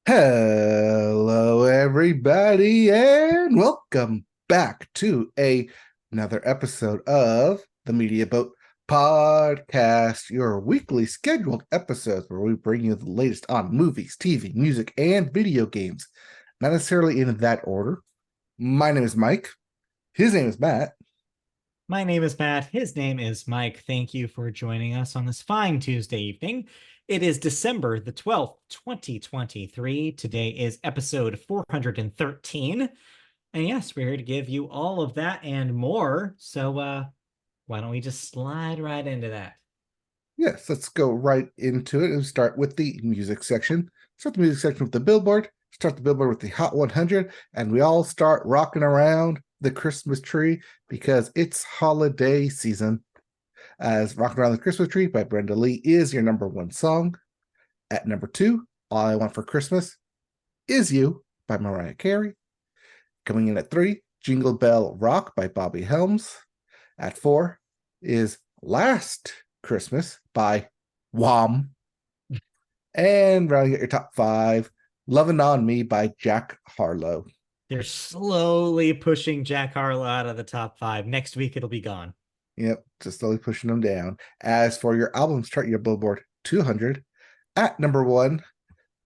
Hello, everybody, and welcome back to another episode of the Media Boat Podcast, your weekly scheduled episodes where we bring you the latest on movies, TV, music, and video games. Not necessarily in that order. My name is Mike. His name is Matt. My name is Matt. His name is Mike. Thank you for joining us on this fine Tuesday evening. It is December the 12th, 2023. Today is episode 413. And yes, we're here to give you all of that and more. So why don't we just slide right into that? Yes, let's go right into it and start with the music section. Start the music section with the Billboard. Start the Billboard with the Hot 100, and we all start rocking around the Christmas tree because it's holiday season. As Rocking Around the Christmas Tree by Brenda Lee is your number one song. At number two, All I Want for Christmas Is You by Mariah Carey. Coming in at three, Jingle Bell Rock by Bobby Helms. At four is Last Christmas by Wham. And rounding out your top five, Lovin' on Me by Jack Harlow. They're slowly pushing Jack Harlow out of the top five. Next week, it'll be gone. Yep, just slowly pushing them down. As for your albums chart, your Billboard 200, at number one,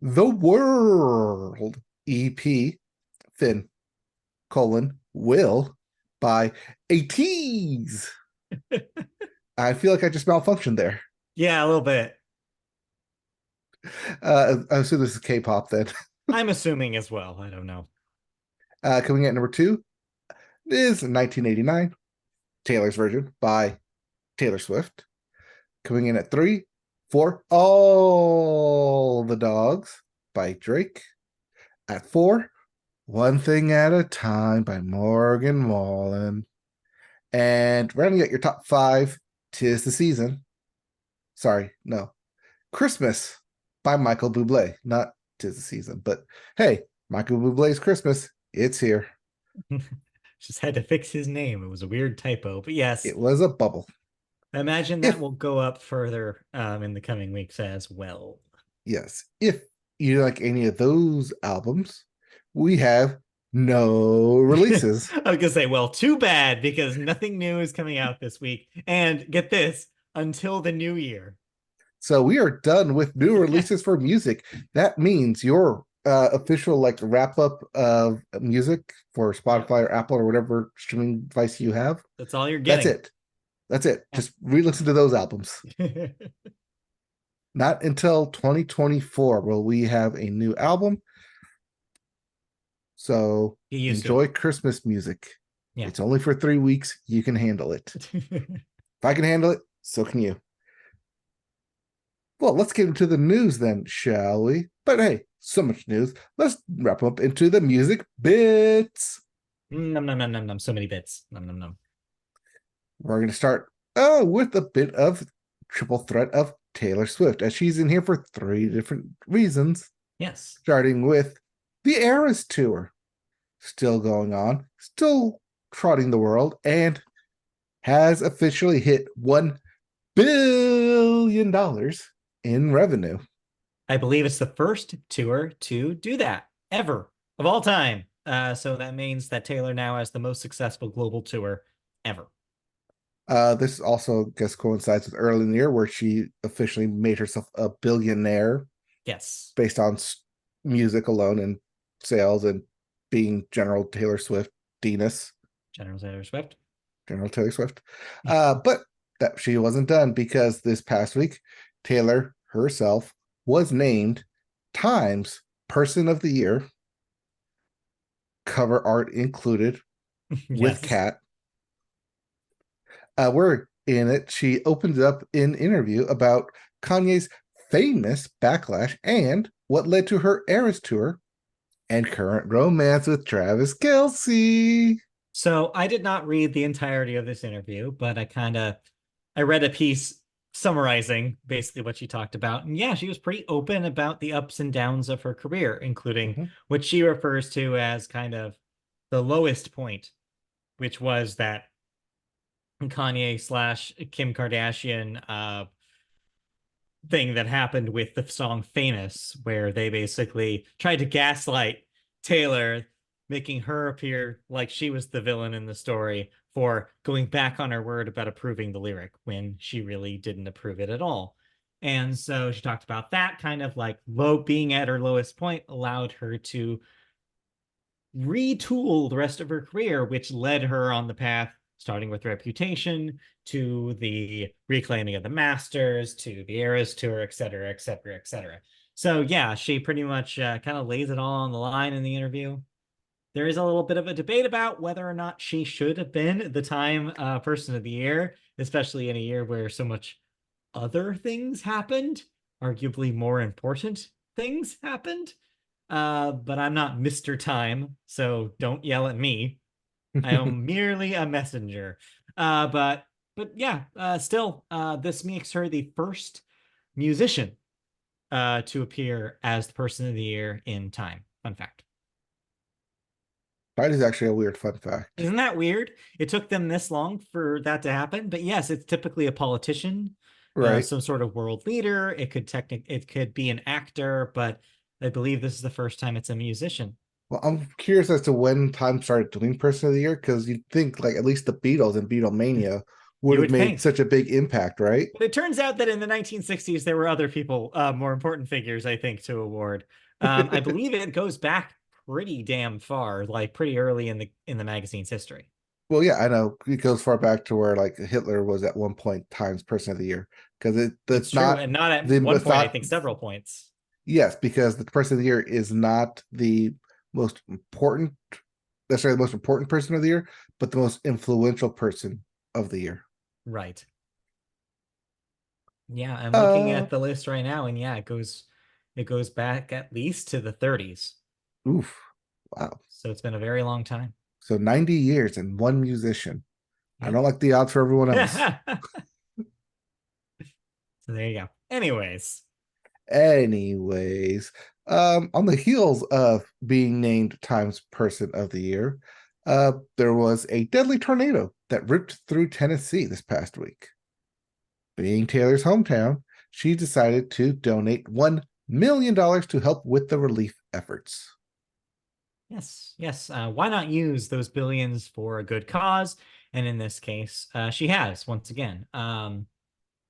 The World EP, Finn, Will by ATEEZ. I feel like I just malfunctioned there. Yeah, a little bit. I assume this is K-pop then. I'm assuming as well. I don't know. Coming at number two is 1989, Taylor's version by Taylor Swift. Coming in at three, For All the Dogs by Drake. At four, One Thing at a Time by Morgan Wallen. And rounding out your top five, Tis the Season. Sorry, no. Christmas by Michael Bublé. Not Tis the Season, but hey, Michael Bublé's Christmas. It's here. Just had to fix his name. It was a weird typo, but yes. It was a bubble. I imagine that will go up further in the coming weeks as well. Yes. If you like any of those albums, we have no releases. I was going to say, well, too bad because nothing new is coming out this week. And get this, until the new year. So we are done with new releases for music. That means your official like wrap up of music for Spotify or Apple or whatever streaming device you have. That's all you're getting. That's it. Just re-listen to those albums. Not until 2024 will we have a new album. So enjoy Christmas music. Yeah. It's only for 3 weeks. You can handle it. If I can handle it, so can you. Well, let's get into the news then, shall we? But hey, so much news. Let's wrap up into the music bits. Num, num, num, num, num. So many bits. Num, num, num. We're going to start with a bit of triple threat of Taylor Swift, as she's in here for 3 different reasons. Yes. Starting with the Eras Tour. Still going on, still trotting the world, and has officially hit $1 billion in revenue. I believe it's the first tour to do that ever of all time. So that means that Taylor now has the most successful global tour ever. This also, I guess, coincides with early in the year where she officially made herself a billionaire. Yes. Based on music alone and sales and being General Taylor Swift, Denis. General Taylor Swift. General Taylor Swift. But that she wasn't done because this past week, Taylor herself was named Time's Person of the Year. Cover art included with Kat. We're in it. She opens up an interview about Kanye's famous backlash and what led to her Eras tour and current romance with Travis Kelce. So I did not read the entirety of this interview, but I read a piece summarizing basically what she talked about. And yeah, she was pretty open about the ups and downs of her career, including what she refers to as kind of the lowest point, which was that Kanye / Kim Kardashian thing that happened with the song Famous, where they basically tried to gaslight Taylor, making her appear like she was the villain in the story for going back on her word about approving the lyric when she really didn't approve it at all. And so she talked about that kind of like being at her lowest point allowed her to retool the rest of her career, which led her on the path, starting with Reputation, to the reclaiming of the Masters, to the Eras Tour, et cetera, et cetera, et cetera. So yeah, she pretty much kind of lays it all on the line in the interview. There is a little bit of a debate about whether or not she should have been the Time Person of the Year, especially in a year where so much other things happened, arguably more important things happened. But I'm not Mr. Time, so don't yell at me. I am merely a messenger. But yeah, still, this makes her the first musician to appear as the Person of the Year in Time. Fun fact. That is actually a weird fun fact. Isn't that weird? It took them this long for that to happen, but yes, it's typically a politician, Right. some sort of world leader. It could be an actor, but I believe this is the first time it's a musician. Well, I'm curious as to when Time started doing Person of the Year, because you'd think like at least the Beatles and Beatlemania would You have would made think. such a big impact, right? But it turns out that in the 1960s, there were other people, more important figures, I think, to award. I believe it goes back pretty damn far, like pretty early in the magazine's history. Well, yeah, I know it goes far back to where like Hitler was at one point Times Person of the Year, because It's that's true, not and not at the one it's point, I not think several points. yes, because the Person of the Year is not the most important necessarily the most important person of the year, but the most influential person of the year. Right. Yeah, I'm looking Uh at the list right now, and yeah, it goes back at least to the 30s. oof. Wow. So it's been a very long time. So 90 years and one musician. I Yeah. don't like the odds for everyone else. So there you go. Anyways, Anyways, on the heels of being named Times Person of the Year, there was a deadly tornado that ripped through Tennessee this past week. Being Taylor's hometown, she decided to donate $1 million to help with the relief efforts. yes, yes. Why not use those billions for a good cause? And in this case, she has once again.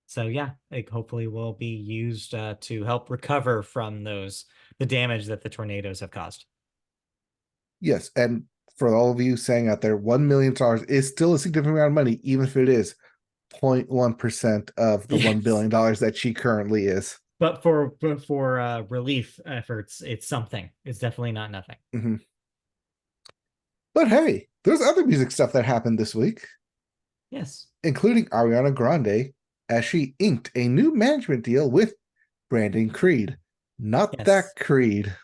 So yeah, it hopefully will be used to help recover from the damage that the tornadoes have caused. Yes, and for all of you saying out there, $1 million is still a significant amount of money, even if it is 0.1% of the $1 Yes. billion that she currently is. But for relief efforts, it's something. It's definitely not nothing. Mm-hmm. But hey, there's other music stuff that happened this week, Yes. including Ariana Grande, as she inked a new management deal with Brandon Creed. Not Yes. that Creed.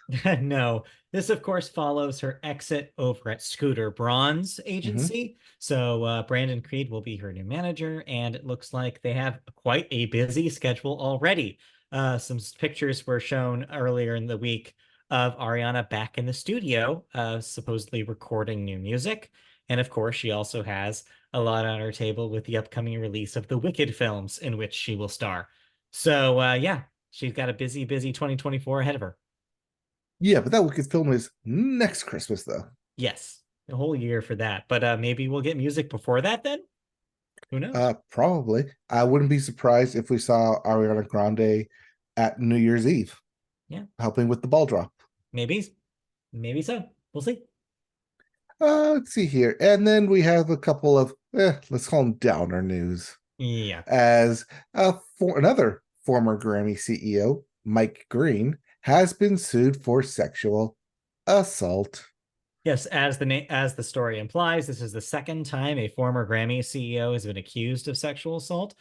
No, this of course follows her exit over at Scooter Braun's Mm-hmm. agency. So Brandon Creed will be her new manager, and it looks like they have quite a busy schedule already. Some pictures were shown earlier in the week of Ariana back in the studio, supposedly recording new music. And of course, she also has a lot on her table with the upcoming release of the Wicked films in which she will star. So yeah, she's got a busy, busy 2024 ahead of her. Yeah, but that Wicked film is next Christmas, though. Yes, a whole year for that. But maybe we'll get music before that then? Who knows? Probably. I wouldn't be surprised if we saw Ariana Grande at New Year's Eve Yeah, helping with the ball drop. maybe. Maybe so. We'll see. Let's see here. And then we have a couple of, let's call them downer news. Yeah. As for another former Grammy CEO, Mike Green, has been sued for sexual assault. Yes, as the story implies, this is the second time a former Grammy CEO has been accused of sexual assault,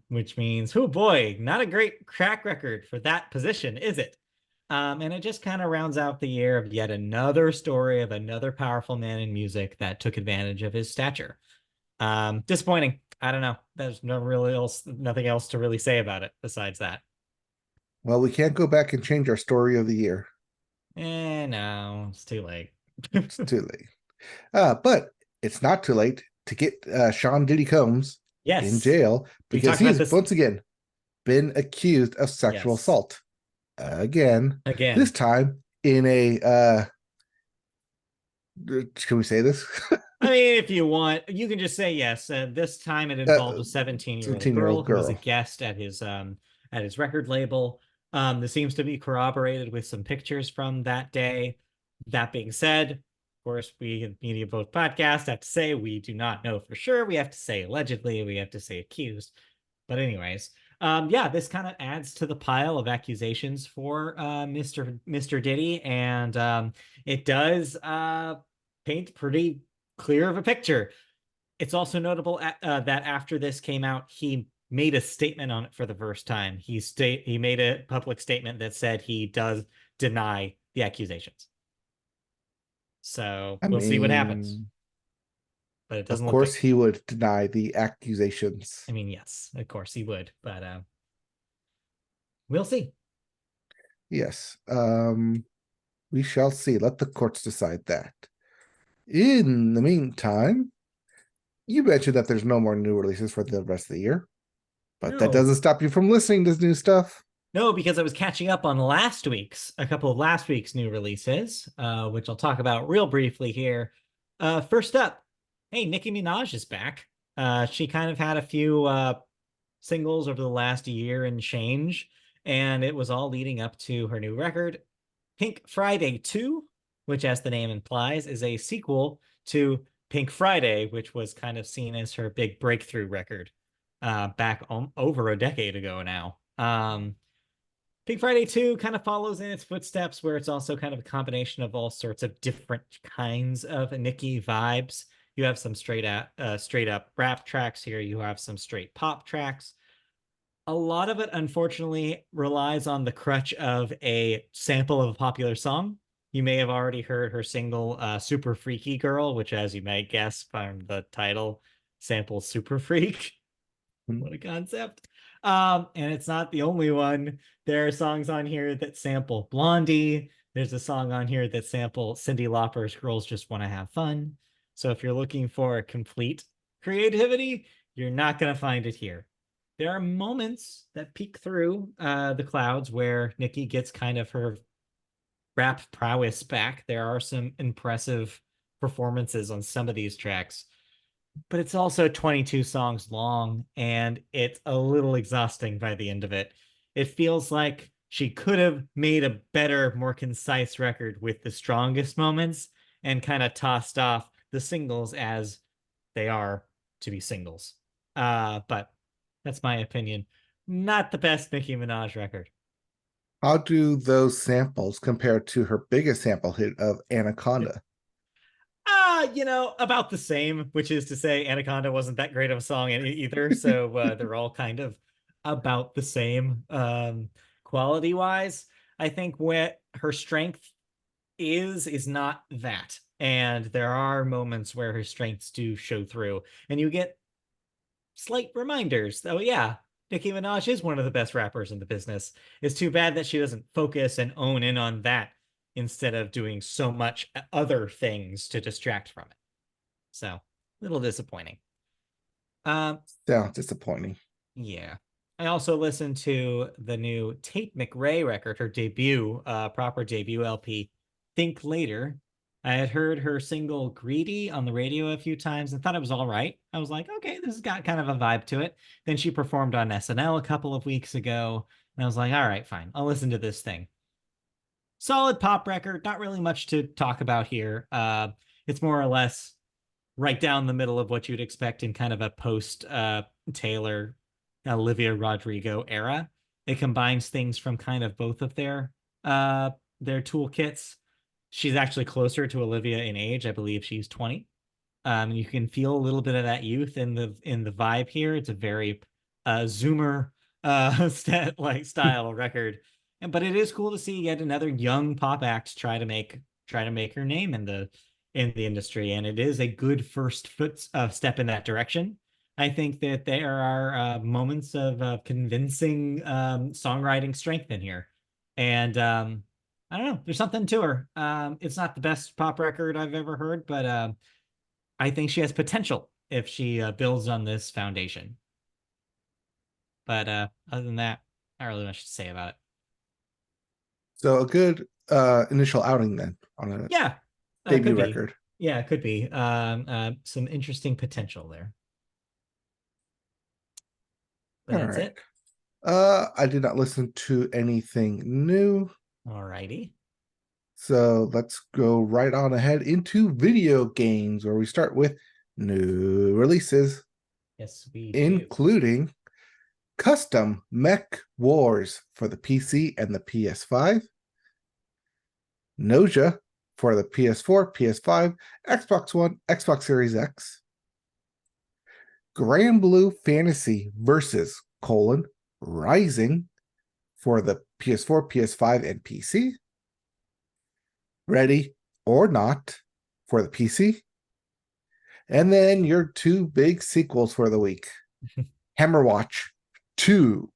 which means, oh boy, not a great track record for that position, is it? And it just kind of rounds out the year of yet another story of another powerful man in music that took advantage of his stature. Disappointing. I don't know. There's nothing else to really say about it besides that. Well, we can't go back and change our story of the year. No, it's too late. It's too late. But it's not too late to get Sean Diddy Combs in Yes, jail we because talked he about is this. once again been accused of sexual Yes. assault again. This Again. time in a can we say this? I mean, if you want, you can just say yes. This time it uh, involved a 17-year-old 17-year-old girl who was a girl. guest at his record label. This seems to be corroborated with some pictures from that day. That being said, of course, we in Media Both Podcast have to say we do not know for sure. We have to say allegedly, we have to say accused. But anyways, yeah, this kind of adds to the pile of accusations for Mr. Diddy, and it does paint pretty clear of a picture. It's also notable that after this came out, he made a statement on it for the first time. He made a public statement that said he does deny the accusations. So I we'll see what happens. mean, But it of doesn't look course, good. he would deny the accusations. I mean, yes, of course he would, but we'll see. Yes. We shall see. Let the courts decide that. In the meantime, you mentioned that there's no more new releases for the rest of the year, but that No, doesn't stop you from listening to new stuff. no, because I was catching up on a couple of last week's new releases, which I'll talk about real briefly here. First up, hey, Nicki Minaj is back. She kind of had a few singles over the last year and change, and it was all leading up to her new record, Pink Friday 2, which, as the name implies, is a sequel to Pink Friday, which was kind of seen as her big breakthrough record back over a decade ago now. Pink Friday 2 kind of follows in its footsteps, where it's also kind of a combination of all sorts of different kinds of Nicki vibes. You have some straight up rap tracks here. You have some straight pop tracks. A lot of it, unfortunately, relies on the crutch of a sample of a popular song. You may have already heard her single Super Freaky Girl, which, as you may guess from the title, samples Super Freak. What a concept. And it's not the only one. There are songs on here that sample Blondie. There's a song on here that sample Cyndi Lauper's Girls Just Want to Have Fun. So if you're looking for complete creativity, you're not going to find it here. There are moments that peek through the clouds where Nicki gets kind of her rap prowess back. There are some impressive performances on some of these tracks, but it's also 22 songs long, and it's a little exhausting by the end of it. It feels like she could have made a better, more concise record with the strongest moments and kind of tossed off the singles as they are to be singles. But that's my opinion. Not the best Nicki Minaj record. How do those samples compare to her biggest sample hit of Anaconda? About the same, which is to say, Anaconda wasn't that great of a song either. So they're all kind of about the same quality wise. I think what her strength is not that. And there are moments where her strengths do show through, and you get slight reminders. Oh, yeah, Nicki Minaj is one of the best rappers in the business. It's too bad that she doesn't focus and own in on that instead of doing so much other things to distract from it. So, a little disappointing. Um, Sounds disappointing. yeah. I also listened to the new Tate McRae record, her debut, proper debut LP, Think Later. I had heard her single Greedy on the radio a few times and thought it was all right. I was like, okay, this has got kind of a vibe to it. Then she performed on SNL a couple of weeks ago, and I was like, all right, fine, I'll listen to this thing. Solid pop record, not really much to talk about here. It's more or less right down the middle of what you'd expect in kind of a post Taylor, Olivia Rodrigo era. It combines things from kind of both of their toolkits. She's actually closer to Olivia in age. I believe she's 20. You can feel a little bit of that youth in the vibe here. It's a very Zoomer like style record, but it is cool to see yet another young pop act try to make her name in the industry, and it is a good first step in that direction. I think that there are moments of convincing songwriting strength in here, and I don't know. There's something to her. It's not the best pop record I've ever heard, but I think she has potential if she builds on this foundation. But other than that, not really much to say about it. So a good initial outing then on a Yeah, debut could be. record. Yeah, it could be. Some interesting potential there. But All that's right. it. I did not listen to anything new. Alrighty. So let's go right on ahead into video games, where we start with new releases, Yes, we do. including Custom Mech Wars for the PC and the PS5, Noja for the PS4, PS5, Xbox One, Xbox Series X, Grand Blue Fantasy versus Rising for the PS4, PS5, and PC, Ready or Not for the PC, and then your two big sequels for the week, Hammer Watch 2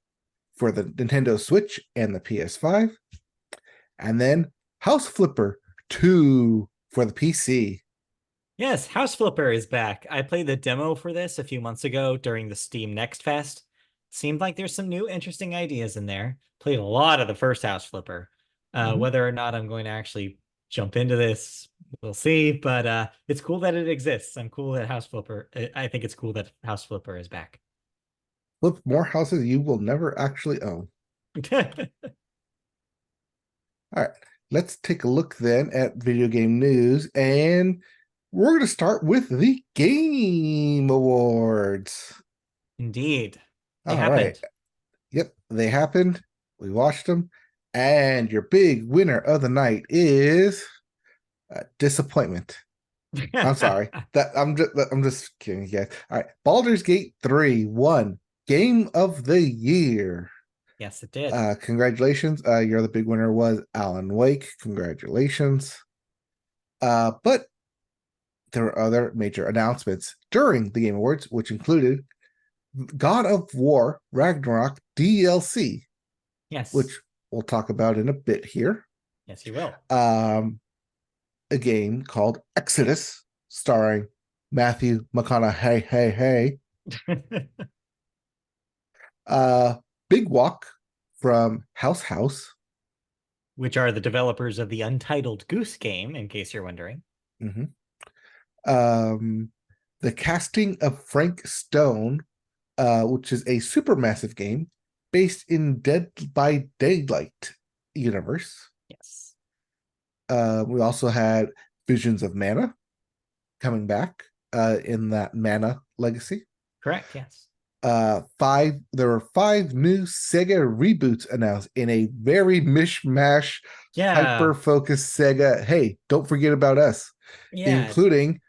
for the Nintendo Switch and the PS5, and then House Flipper 2 for the PC. Yes, House Flipper is back. I played the demo for this a few months ago during the Steam Next Fest. Seemed like there's some new interesting ideas in there. Played a lot of the first House Flipper. Mhm. Whether or not I'm going to actually jump into this, we'll see. But it's cool that it exists. I'm cool that House Flipper. I think it's cool that House Flipper is back. Flip more houses you will never actually own. All right, let's take a look then at video game news, and we're going to start with the Game Awards. Indeed, they All right. happened. Yep, they happened. We watched them, and your big winner of the night is Disappointment. I'm sorry. That I'm just kidding, guys. All right, Baldur's Gate 3 won Game of the Year. Yes, it did. Congratulations. You're the big winner was Alan Wake. Congratulations. But there were other major announcements during the Game Awards, which included God of War Ragnarok DLC, Yes. which we'll talk about in a bit here. Yes, you will. A game called Exodus, starring Matthew McConaughey. Hey. Uh, Big Walk from House. Which are the developers of the Untitled Goose Game, in case you're wondering. Mhm. The casting of Frank Stone, which is a supermassive game based in Dead by Daylight universe. Yes. We also had Visions of Mana coming back in that Mana legacy. Correct, yes. There were 5 new Sega reboots announced in a very mishmash, Yeah. hyper focused Sega. Hey, don't forget about us, Yeah. including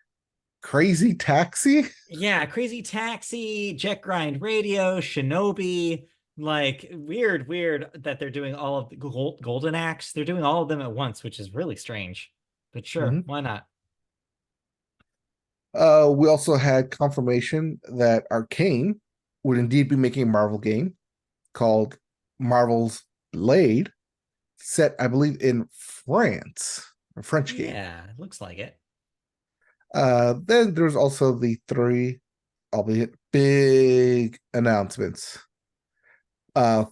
Crazy Taxi. Yeah. Crazy Taxi, Jet Grind Radio, Shinobi. Like, weird that they're doing all of the Golden Axe. They're doing all of them at once, which is really strange. But sure, Mhm. why not? We also had confirmation that Arcane would indeed be making a Marvel game called Marvel's Blade, set, I believe, in France, a French game. Yeah, it looks like it. Then there's also the 3, albeit big announcements.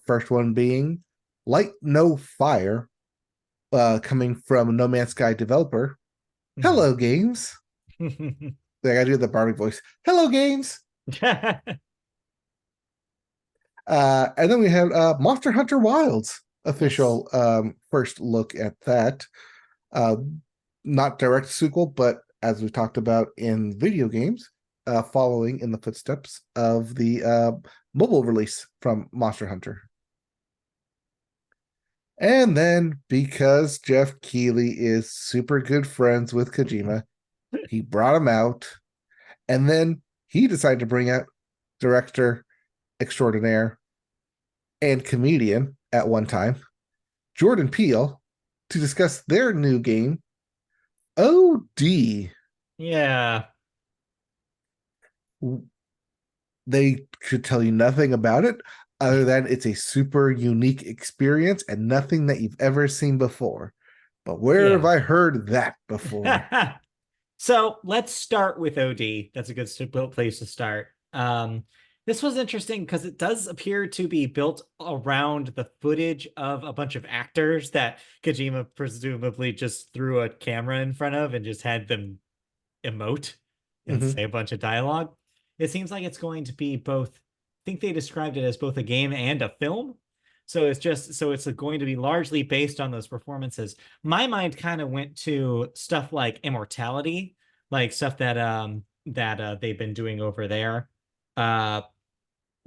First one being Light No Fire, coming from No Man's Sky developer. Hello, games. I gotta do the Barbie voice. Hello, games. And then we have Monster Hunter Wilds Yes. official first look at that. Uh, Not direct sequel, but as we talked about in video games, following in the footsteps of the mobile release from Monster Hunter. And then, because Jeff Keighley is super good friends with Kojima, he brought him out, and then he decided to bring out director extraordinaire and comedian at one time, Jordan Peele, to discuss their new game, OD. Yeah. They could tell you nothing about it other than it's a super unique experience and nothing that you've ever seen before. But where have Yeah. I heard that before? So let's start with OD. That's a good place to start. This was interesting because it does appear to be built around the footage of a bunch of actors that Kojima presumably just threw a camera in front of and just had them emote and Hmm. say a bunch of dialogue. It seems like it's going to be both. I think they described it as both a game and a film. So it's going to be largely based on those performances. My mind kind of went to stuff like Immortality, like stuff that they've been doing over there. Uh,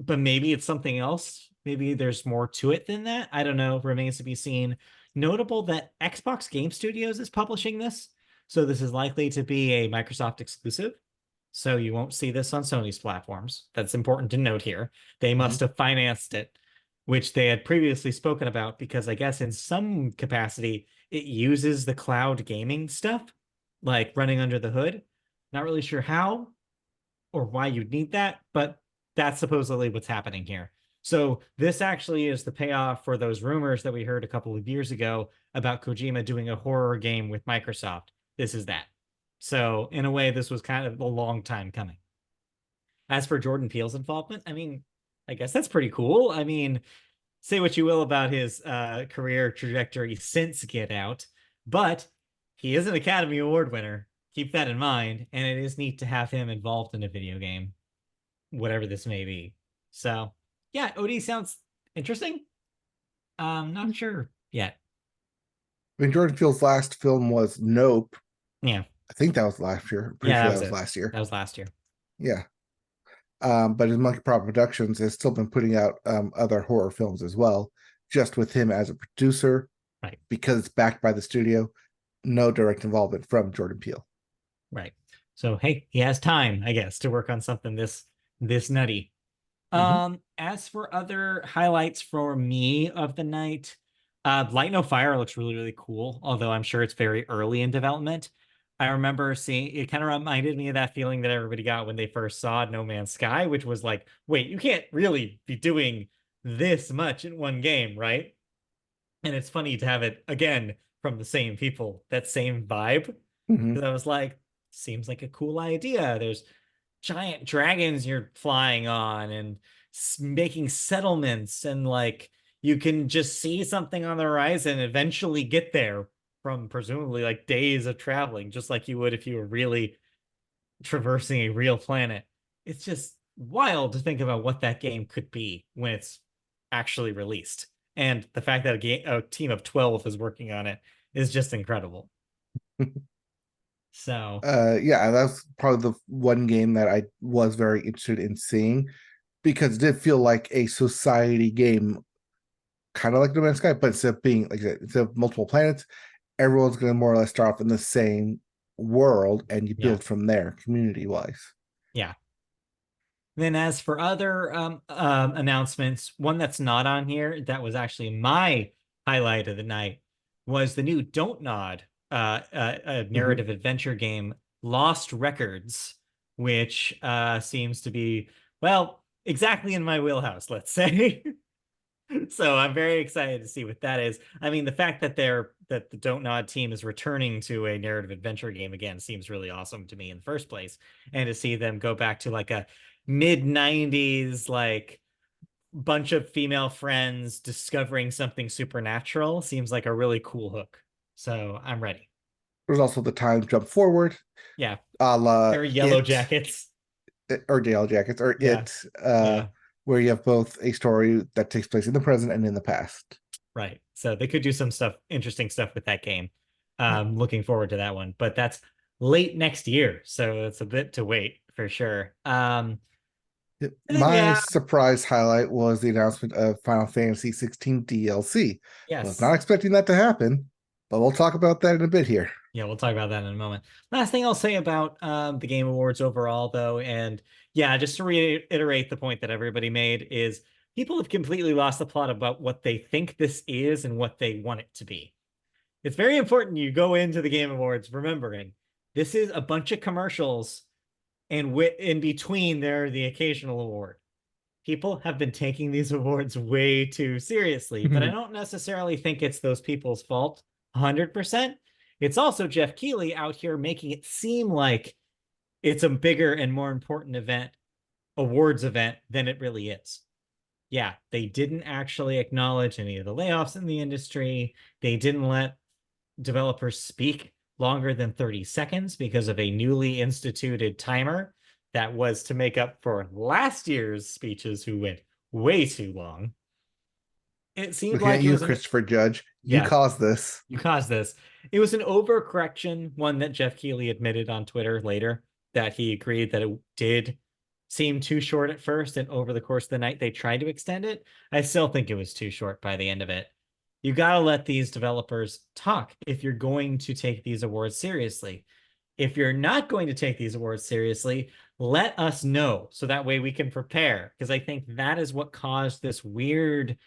but maybe it's something else. Maybe there's more to it than that. I don't know. Remains to be seen. Notable that Xbox Game Studios is publishing this. So this is likely to be a Microsoft exclusive. So you won't see this on Sony's platforms. That's important to note here. They Hmm. must have financed it, which they had previously spoken about because I guess in some capacity it uses the cloud gaming stuff, like running under the hood. Not really sure how or why you'd need that, but that's supposedly what's happening here. So this actually is the payoff for those rumors that we heard a couple of years ago about Kojima doing a horror game with Microsoft. This is that. So in a way, this was kind of a long time coming. As for Jordan Peele's involvement, I mean, I guess that's pretty cool. I mean, say what you will about his career trajectory since Get Out, but he is an Academy Award winner. Keep that in mind, and it is neat to have him involved in a video game, whatever this may be. So, yeah, OD sounds interesting. Not sure yet. I mean, Jordan Peele's last film was Nope. Yeah, I think that was last year. I'm pretty yeah, sure that that was was it. last year. That was last year. Yeah. But his Monkey Paw Productions has still been putting out other horror films as well, just with him as a producer, Right, because it's backed by the studio. No direct involvement from Jordan Peele. right. So, hey, he has time, I guess, to work on something this nutty. Hmm. As for other highlights for me of the night, Light No Fire looks really, really cool, although I'm sure it's very early in development. I remember seeing it kind of reminded me of that feeling that everybody got when they first saw No Man's Sky, which was like, wait, you can't really be doing this much in one game, right? And it's funny to have it again from the same people, that same vibe. Hmm. Because I was like, seems like a cool idea. There's giant dragons you're flying on and making settlements, and like you can just see something on the horizon, eventually get there from presumably like days of traveling, just like you would if you were really traversing a real planet. It's just wild to think about what that game could be when it's actually released. And the fact that a team of 12 is working on it is just incredible. So, Yeah, that's probably the one game that I was very interested in seeing because it did feel like a society game, kind of like No Man's Sky, but instead of being like instead of multiple planets, everyone's going to more or less start off in the same world, and you yeah. build from there, community wise. Yeah. Then, as for other announcements, one that's not on here that was actually my highlight of the night was the new Don't Nod Hmm. narrative adventure game, Lost Records, which seems to be, well, exactly in my wheelhouse, let's say. So I'm very excited to see what that is. I mean, the fact that the Don't Nod team is returning to a narrative adventure game again seems really awesome to me in the first place. And to see them go back to like a mid 90s like bunch of female friends discovering something supernatural seems like a really cool hook. So I'm ready. There's also the time jump forward, Yeah. a la Very yellow it jackets. or Yellow Jackets or Yeah. Yeah. where you have both a story that takes place in the present and in the past. Right. So they could do some stuff, interesting stuff with that game. Looking forward to that one, but that's late next year, so it's a bit to wait for sure. And then My yeah, surprise highlight was the announcement of Final Fantasy 16 DLC. Was yes, not expecting that to happen, but we'll talk about that in a bit here. yeah, we'll talk about that in a moment. Last thing I'll say about the Game Awards overall, though, and yeah, just to reiterate the point that everybody made is people have completely lost the plot about what they think this is and what they want it to be. It's very important you go into the Game Awards remembering this is a bunch of commercials, and in between there the occasional award. People have been taking these awards way too seriously, but I don't necessarily think it's those people's fault 100%. It's also Jeff Keighley out here making it seem like it's a bigger and more important event awards event than it really is. Yeah, they didn't actually acknowledge any of the layoffs in the industry. They didn't let developers speak longer than 30 seconds because of a newly instituted timer that was to make up for last year's speeches who went way too long. It seemed Looking at like it you, was an Christopher Judge. You yeah, caused this. you caused this. It was an overcorrection, one that Jeff Keighley admitted on Twitter later that he agreed that it did seem too short at first, and over the course of the night they tried to extend it. I still think it was too short by the end of it. You got to let these developers talk if you're going to take these awards seriously. If you're not going to take these awards seriously, let us know so that way we can prepare. Because I think that is what caused this weird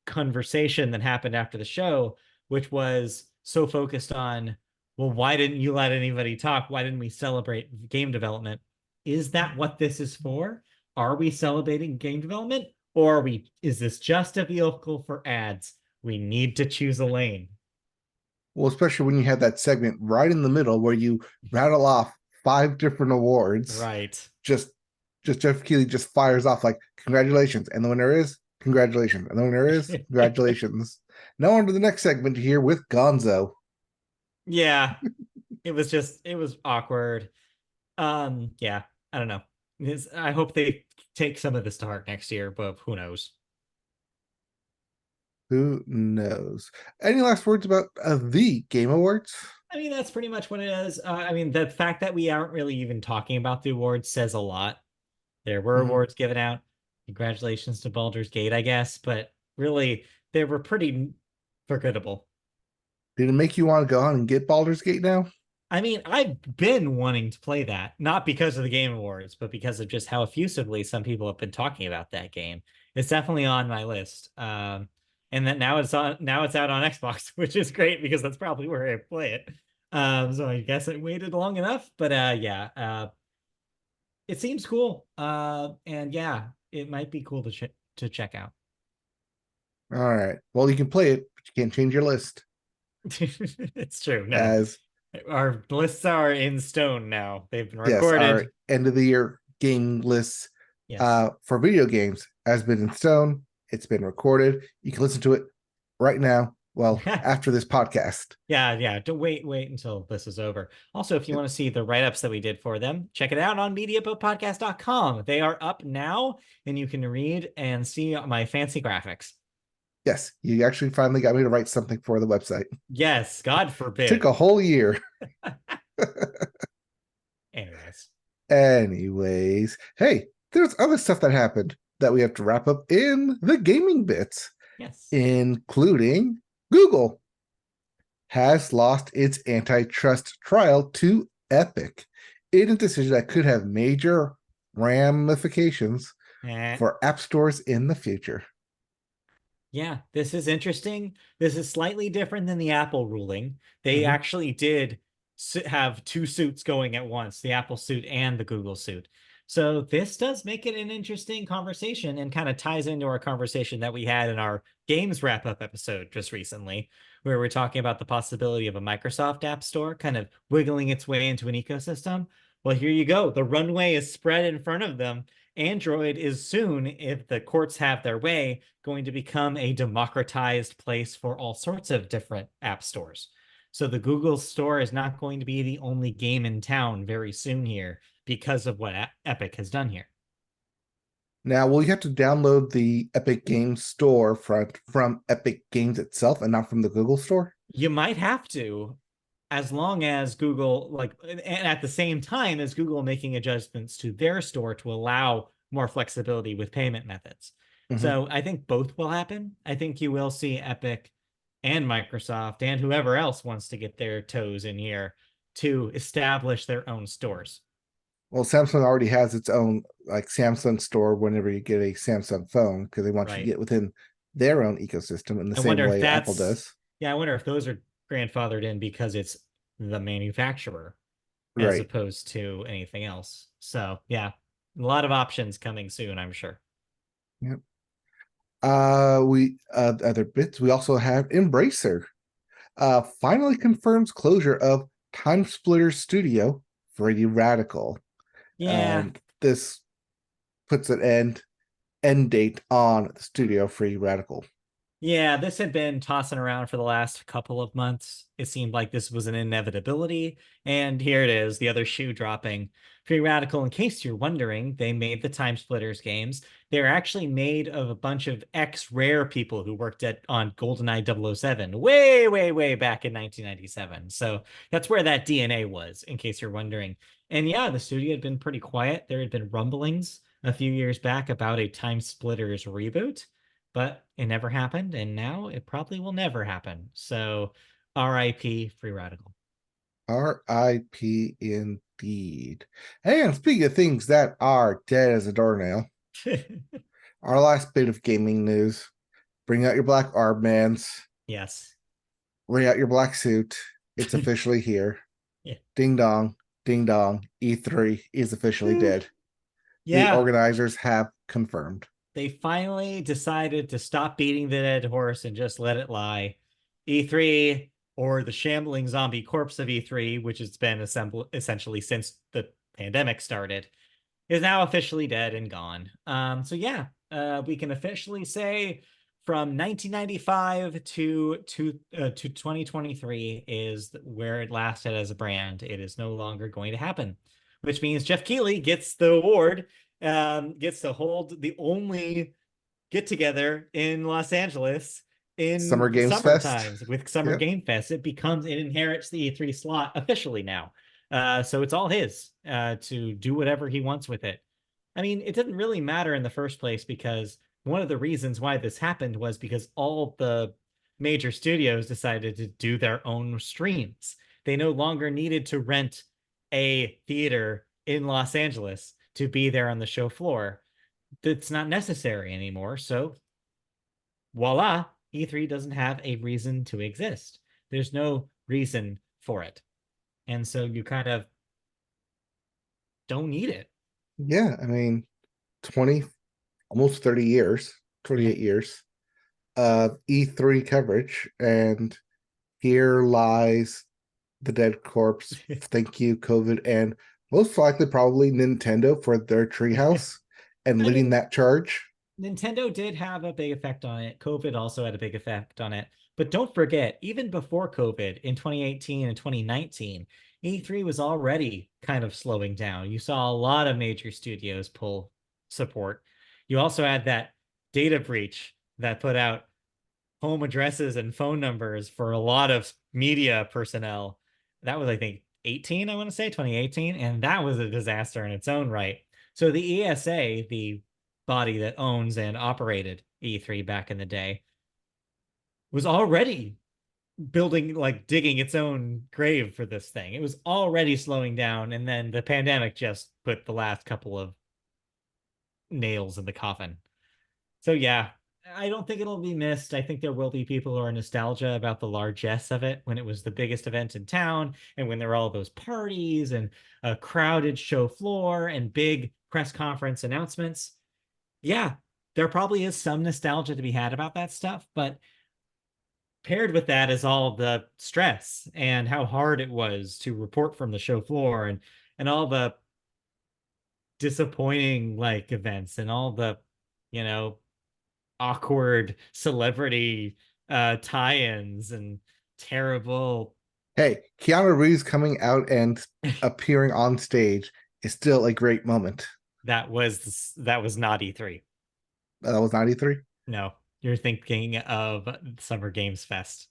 conversation that happened after the show, which was so focused on, well, why didn't you let anybody talk? Why didn't we celebrate game development? Is that what this is for? Are we celebrating game development? Or is this just a vehicle for ads? We need to choose a lane. Well, especially when you have that segment right in the middle where you rattle off 5 different awards. Right. Just Jeff Keighley just fires off like, congratulations. And the winner is congratulations. And the winner is congratulations. Now on to the next segment here with Gonzo. Yeah. It was awkward. Yeah, I don't know. I hope they take some of this to heart next year, but who knows? Who knows? Any last words about the Game Awards? I mean, that's pretty much what it is. I mean, the fact that we aren't really even talking about the awards says a lot. There were Mhm. awards given out. Congratulations to Baldur's Gate, I guess, but really, they were pretty forgettable. Did it make you want to go on and get Baldur's Gate now? I mean, I've been wanting to play that, not because of the Game Awards, but because of just how effusively some people have been talking about that game. It's definitely on my list. And that now it's out on Xbox, which is great because that's probably where I play it. So I guess I waited long enough, but yeah, it seems cool. And yeah, it might be cool to check out. All right. Well, you can play it, but you can't change your list. It's true. No, As our lists are in stone now. They've been yes, our recorded. end of the year game list Yes. for video games has been in stone. It's been recorded. You can listen to it right now. Well, after this podcast. Yeah. Don't wait until this is over. Also, if you want to see the write-ups that we did for them, check it out on mediapodcast.com. They are up now, and you can read and see my fancy graphics. Yes, you actually finally got me to write something for the website. Yes, God It took forbid. a whole year. Anyways. Anyways, hey, there's other stuff that happened that we have to wrap up in the gaming bits, Yes. including Google has lost its antitrust trial to Epic in a decision that could have major ramifications for app stores in the future. Yeah, this is interesting. This is slightly different than the Apple ruling. They actually did have two suits going at once, the Apple suit and the Google suit. So this does make it an interesting conversation and kind of ties into our conversation that we had in our games wrap up episode just recently, where we're talking about the possibility of a Microsoft App Store kind of wiggling its way into an ecosystem. Well, here you go. The runway is spread in front of them. Android is soon, if the courts have their way, going to become a democratized place for all sorts of different app stores. So the Google Store is not going to be the only game in town very soon here because of what Epic has done here. Now, will you have to download the Epic Games Store from Epic Games itself and not from the Google Store? You might have to, as long as Google, like, and at the same time as Google making adjustments to their store to allow more flexibility with payment methods. So I think both will happen. I think you will see Epic and Microsoft and whoever else wants to get their toes in here to establish their own stores. Well, Samsung already has its own like Samsung store whenever you get a Samsung phone because they want you to get within their own ecosystem in the same way Apple does. Yeah, I wonder if those are grandfathered in because it's the manufacturer as Right. opposed to anything else. So yeah, a lot of options coming soon, I'm sure. Yep. We other bits. We also have Embracer. Finally confirms closure of Time Splitter Studio, Freddy Radical. Yeah. This puts an end date on the Studio Free Radical. Yeah, this had been tossing around for the last couple of months. It seemed like this was an inevitability. And here it is, the other shoe dropping. Free Radical, in case you're wondering, they made the Time Splitters games. They're actually made of a bunch of ex-Rare people who worked on GoldenEye 007 way, way, way back in 1997. So that's where that DNA was, in case you're wondering. And yeah, the studio had been pretty quiet. There had been rumblings a few years back about a Time Splitters reboot, but it never happened, and now it probably will never happen. So, RIP Free Radical. RIP indeed. And speaking of things that are dead as a doornail, our last bit of gaming news. Bring out your black armbands. Yes. Bring out your black suit. It's officially here. Yeah. Ding dong, ding dong. E3 is officially dead. The Yeah. organizers have confirmed. They finally decided to stop beating the dead horse and just let it lie. E3, or the shambling zombie corpse of E3, which has been essentially since the pandemic started, is now officially dead and gone. So yeah, we can officially say from 1995 to 2023 is where it lasted as a brand. It is no longer going to happen, which means Jeff Keighley gets the award, gets to hold the only get together in Los Angeles Summer in the Games summer Fest. times with Summer Yep. Game Fest. It inherits the E3 slot officially now. So it's all his to do whatever he wants with it. I mean, it didn't really matter in the first place because one of the reasons why this happened was because all the major studios decided to do their own streams. They no longer needed to rent a theater in Los Angeles to be there on the show floor. That's not necessary anymore. So voila, E3 doesn't have a reason to exist. There's no reason for it. And so you kind of don't need it. Yeah, I mean, 20, almost 30 years, 28 years of E3 coverage, and here lies the dead corpse. Thank you, COVID, and most likely probably Nintendo for their treehouse and I leading mean, that charge. Nintendo did have a big effect on it. COVID also had a big effect on it. But don't forget, even before COVID in 2018 and 2019, E3 was already kind of slowing down. You saw a lot of major studios pull support. You also had that data breach that put out home addresses and phone numbers for a lot of media personnel. That was, I think, 18, I want to say, 2018. And that was a disaster in its own right. So the ESA, the body that owns and operated E3 back in the day, was already building, like digging its own grave for this thing. It was already slowing down. And then the pandemic just put the last couple of nails in the coffin. So yeah, I don't think it'll be missed. I think there will be people who are nostalgia about the largesse of it when it was the biggest event in town and when there were all those parties and a crowded show floor and big press conference announcements. Yeah, there probably is some nostalgia to be had about that stuff, but paired with that is all the stress and how hard it was to report from the show floor and all the disappointing like events and all the, you know, awkward celebrity tie-ins and terrible. Hey, Keanu Reeves coming out and appearing on stage is still a great moment. That was not E3. That was 93? No, you're thinking of Summer Games Fest.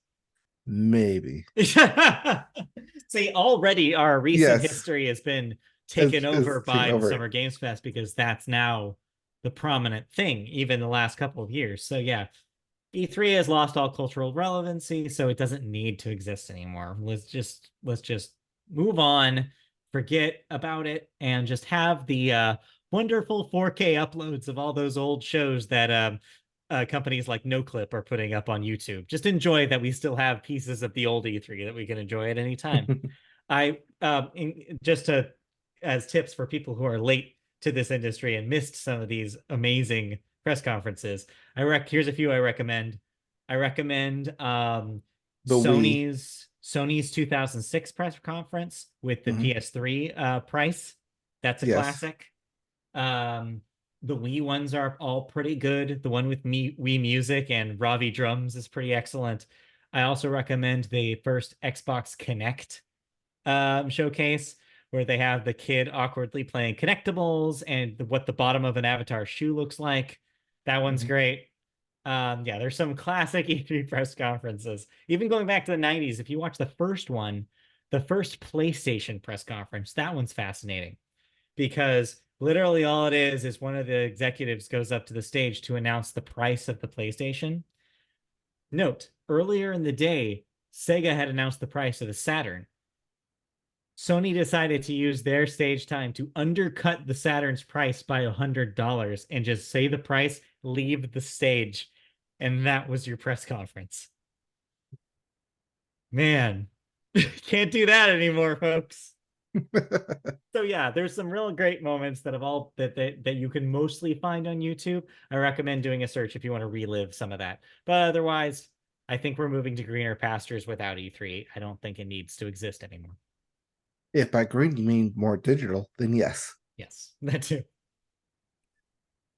Maybe. See, already our recent Yes, history has been taken over is taking by the over. Summer Games Fest because that's now the prominent thing, even the last couple of years. So yeah, E3 has lost all cultural relevancy, so it doesn't need to exist anymore. Let's just move on, forget about it, and just have the wonderful 4K uploads of all those old shows that companies like NoClip are putting up on YouTube. Just enjoy that we still have pieces of the old E3 that we can enjoy at any time. I just to as tips for people who are late to this industry and missed some of these amazing press conferences. Here's a few I recommend. I recommend The Wii. Sony's 2006 press conference with the Mhm. PS3 price. That's a Yes. classic. Um, The Wii ones are all pretty good. The one with Wii Music and Ravi drums is pretty excellent. I also recommend the first Xbox Connect showcase where they have the kid awkwardly playing Connectables and what the bottom of an Avatar shoe looks like. That one's Mhm. great. Yeah, there's some classic E3 press conferences. Even going back to the 90s, if you watch the first one, the first PlayStation press conference, that one's fascinating because literally all it is one of the executives goes up to the stage to announce the price of the PlayStation. Note, earlier in the day, Sega had announced the price of the Saturn. Sony decided to use their stage time to undercut the Saturn's price by $100 and just say the price, leave the stage. And that was your press conference. Man, can't do that anymore, folks. So yeah, there's some real great moments that have all that you can mostly find on YouTube. I recommend doing a search if you want to relive some of that. But otherwise, I think we're moving to greener pastures without E3. I don't think it needs to exist anymore. If by green you mean more digital, then yes. Yes, that too.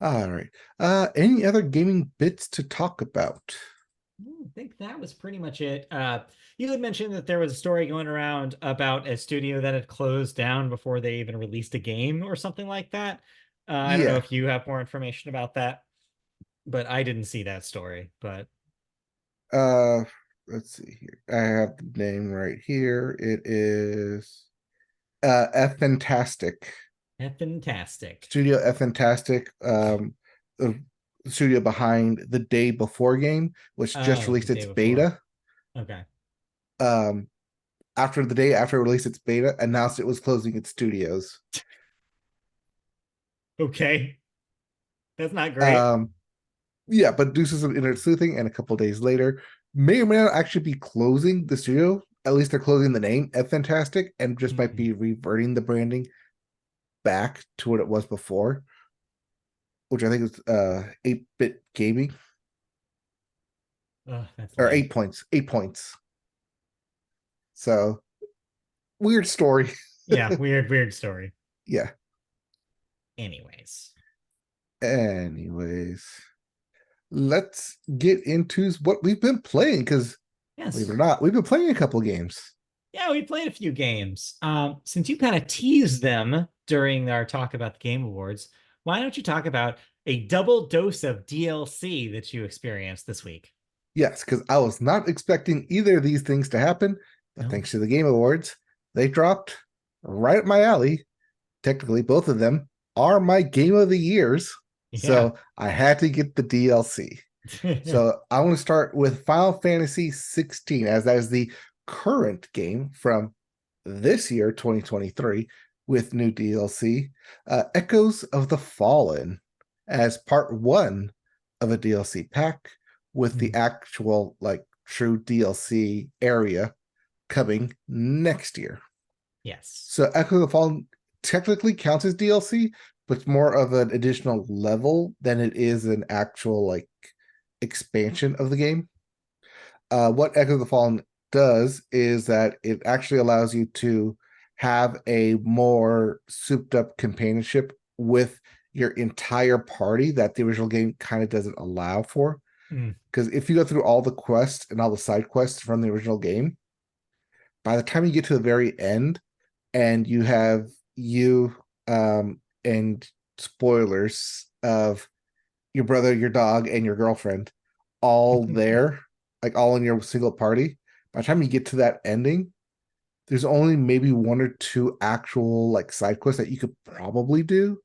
All right. Any other gaming bits to talk about? I think that was pretty much it. You had mentioned that there was a story going around about a studio that had closed down before they even released a game or something like that. I don't know Yeah. if you have more information about that, but I didn't see that story. But Uh, let's see here. I have the name right here. It is F Fantastic. fantastic. Studio F Fantastic. The studio behind the Day Before game, which just Oh, the released day its before. beta. Okay. Um, after the day after it released its beta, announced it was closing its studios. Okay. That's not great. Um, yeah, but due to some internet sleuthing, and a couple days later, may or may not actually be closing the studio. At least they're closing the name F Fantastic, and just might Mm-mm. be reverting the branding back to what it was before, which I think is 8-bit gaming, Ugh, that's or lame. 8 points. 8 points. So weird story. Yeah, weird story. Yeah. Anyways. Anyways, let's get into what we've been playing, because believe it or Yes. not, we've been playing a couple games. Yeah, we played a few games. Since you kind of teased them during our talk about the Game Awards, why don't you talk about a double dose of DLC that you experienced this week? Yes, because I was not expecting either of these things to happen, but No. thanks to the Game Awards, they dropped right up my alley. Technically, both of them are my game of the years. Yeah. So I had to get the DLC. So I want to start with Final Fantasy 16, as that is the current game from this year, 2023, with new DLC, Echoes of the Fallen, as part one of a DLC pack, with the actual, like, true DLC area coming next year. Yes. So Echo of the Fallen technically counts as DLC, but it's more of an additional level than it is an actual, like, expansion of the game. What Echo of the Fallen does is that it actually allows you to have a more souped up companionship with your entire party that the original game kind of doesn't allow for. Mm. Because if you go through all the quests and all the side quests from the original game, by the time you get to the very end and you have you and spoilers of your brother, your dog, and your girlfriend all there, like all in your single party, by the time you get to that ending, there's only maybe one or two actual, like, side quests that you could probably do.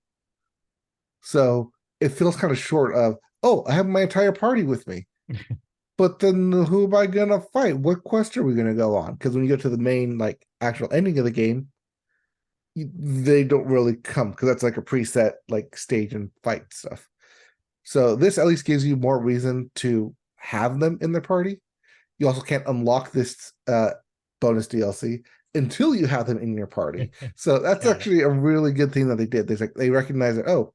So it feels kind of short of, oh, I have my entire party with me. But then who am I gonna fight? What quest are we gonna go on? Because when you go to the main, like, actual ending of the game, they don't really come, because that's like a preset, like, stage and fight stuff. So this at least gives you more reason to have them in the party. You also can't unlock this bonus DLC until you have them in your party. So that's Got it. actually a really good thing that they did. They recognize that, oh,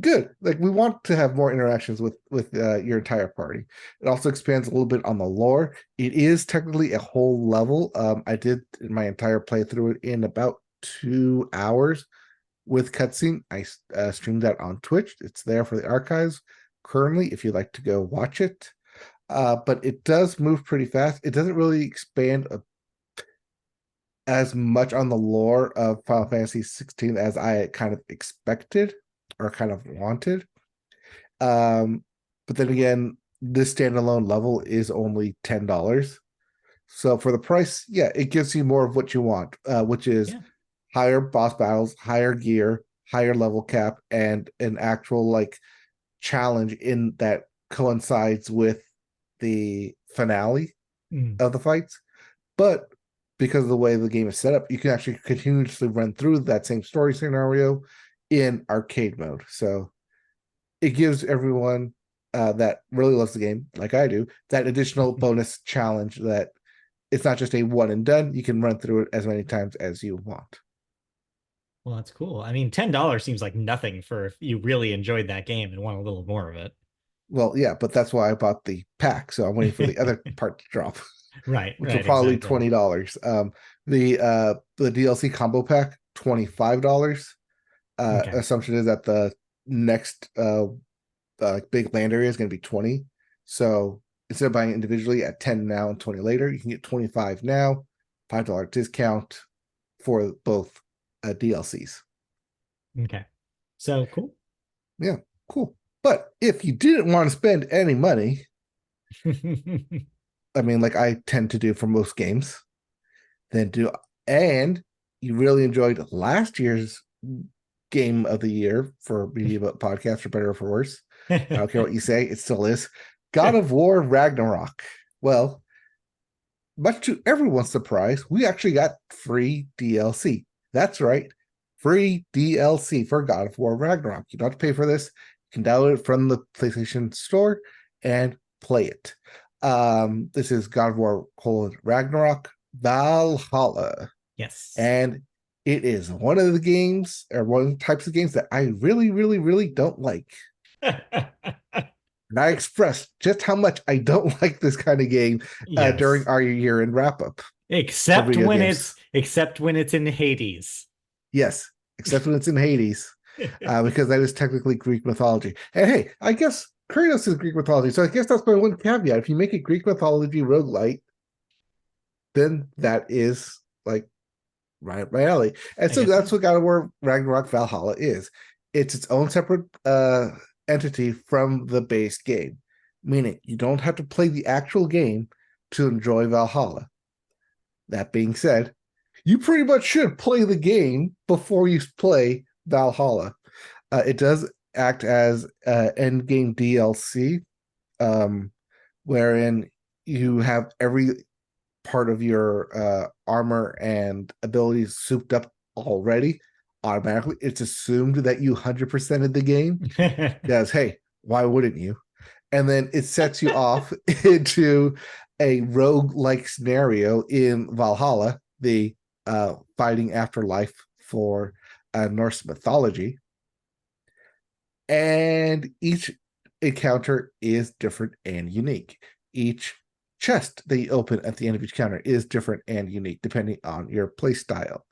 good. Like, we want to have more interactions with your entire party. It also expands a little bit on the lore. It is technically a whole level. I did my entire playthrough in about 2 hours with cutscene. I streamed that on Twitch. It's there for the archives currently if you'd like to go watch it. But it does move pretty fast. It doesn't really expand as much on the lore of Final Fantasy 16 as I kind of expected or kind of wanted. But then again, this standalone level is only $10. So for the price, yeah, it gives you more of what you want, which is higher boss battles, higher gear, higher level cap, and an actual like challenge in that coincides with the finale of the fights. But because of the way the game is set up, you can actually continuously run through that same story scenario in arcade mode. So it gives everyone that really loves the game, like I do, that additional bonus challenge that it's not just a one and done. You can run through it as many times as you want. Well, that's cool. I mean, $10 seems like nothing for if you really enjoyed that game and want a little more of it. Well, yeah, but that's why I bought the pack. So I'm waiting for the other part to drop. Right, which will probably exactly. $20. The DLC combo pack, $25. Okay. Assumption is that the next big land area is going to be 20. So instead of buying individually at 10 now and 20 later, you can get 25 now, $5 discount for both DLCs. Okay. So cool. Yeah, cool. But if you didn't want to spend any money, I mean, like I tend to do for most games, and you really enjoyed last year's game of the year for Media Podcast, for better or for worse. I don't care what you say, it still is. God of War Ragnarok. Well, much to everyone's surprise, we actually got free DLC. That's right, free DLC for God of War Ragnarok. You don't have to pay for this. You can download it from the PlayStation Store and play it. This is God of War Ragnarok Valhalla. Yes. And it is one of the games, or one of the types of games that I really, really, really don't like. And I expressed just how much I don't like this kind of game during our year-end wrap-up. Except when it's in Hades. Yes, except when it's in Hades. Because that is technically Greek mythology. And hey, I guess Kratos is Greek mythology, so I guess that's my one caveat. If you make a Greek mythology roguelite, then that is like right up my alley. And so that's what God of War Ragnarok Valhalla is. It's its own separate entity from the base game, meaning you don't have to play the actual game to enjoy Valhalla. That being said, you pretty much should play the game before you play Valhalla. It does act as end game DLC, wherein you have every part of your armor and abilities souped up already automatically. It's assumed that you 100%ed the game because hey, why wouldn't you? And then it sets you off into a rogue-like scenario in Valhalla, the fighting afterlife for Norse mythology. And each encounter is different and unique. Each chest that you open at the end of each counter is different and unique depending on your play style.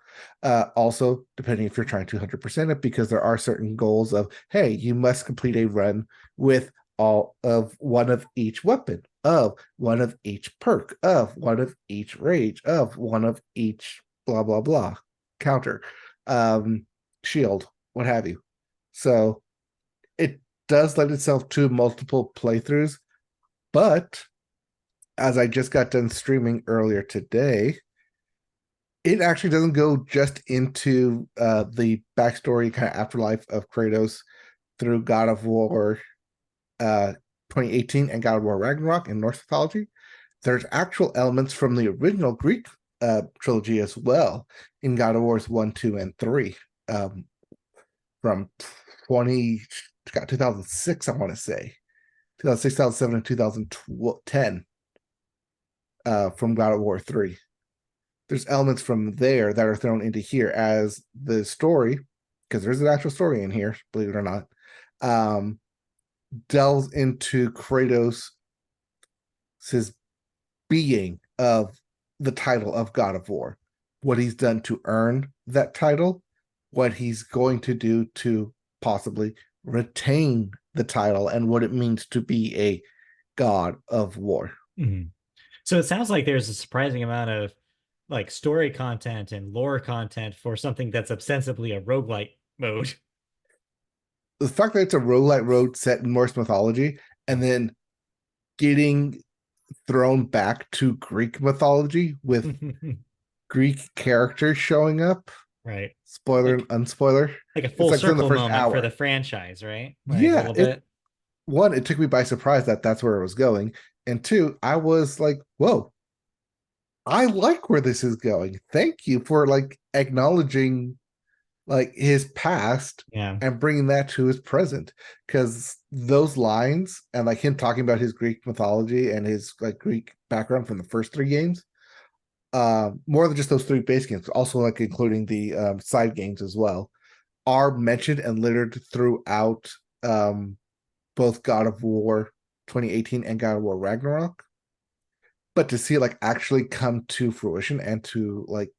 Also, depending if you're trying to 100% it, because there are certain goals of, hey, you must complete a run with all of one of each weapon, of one of each perk, of one of each rage, of one of each blah, blah, blah, counter, shield, what have you. So it does lend itself to multiple playthroughs, but as I just got done streaming earlier today, it actually doesn't go just into the backstory kind of afterlife of Kratos through God of War 2018 and God of War Ragnarok in Norse mythology. There's actual elements from the original Greek trilogy as well in God of Wars 1, 2, and 3 from 2006, I want to say. 2006, 2007, and 2010 from God of War 3. There's elements from there that are thrown into here as the story, because there's an actual story in here, believe it or not, delves into Kratos' being of the title of God of War, what he's done to earn that title, what he's going to do to possibly retain the title and what it means to be a god of war. Mhm. So it sounds like there's a surprising amount of like story content and lore content for something that's ostensibly a roguelite mode. The fact that it's a roguelite road set in Norse mythology and then getting thrown back to Greek mythology with Greek characters showing up. Right. Spoiler and Like unspoiler. like a It's full like within the circle first moment for hour. the franchise, right? Like a Yeah, little bit. it took me by surprise that that's where it was going, and two, I was like, whoa, I like where this is going. Thank you for like acknowledging like his past Yeah. and bringing that to his present, because those lines and like him talking about his Greek mythology and his like Greek background from the first three games, more than just those three base games, also like including the side games as well, are mentioned and littered throughout both God of War 2018 and God of War Ragnarok. But to see it like actually come to fruition and to like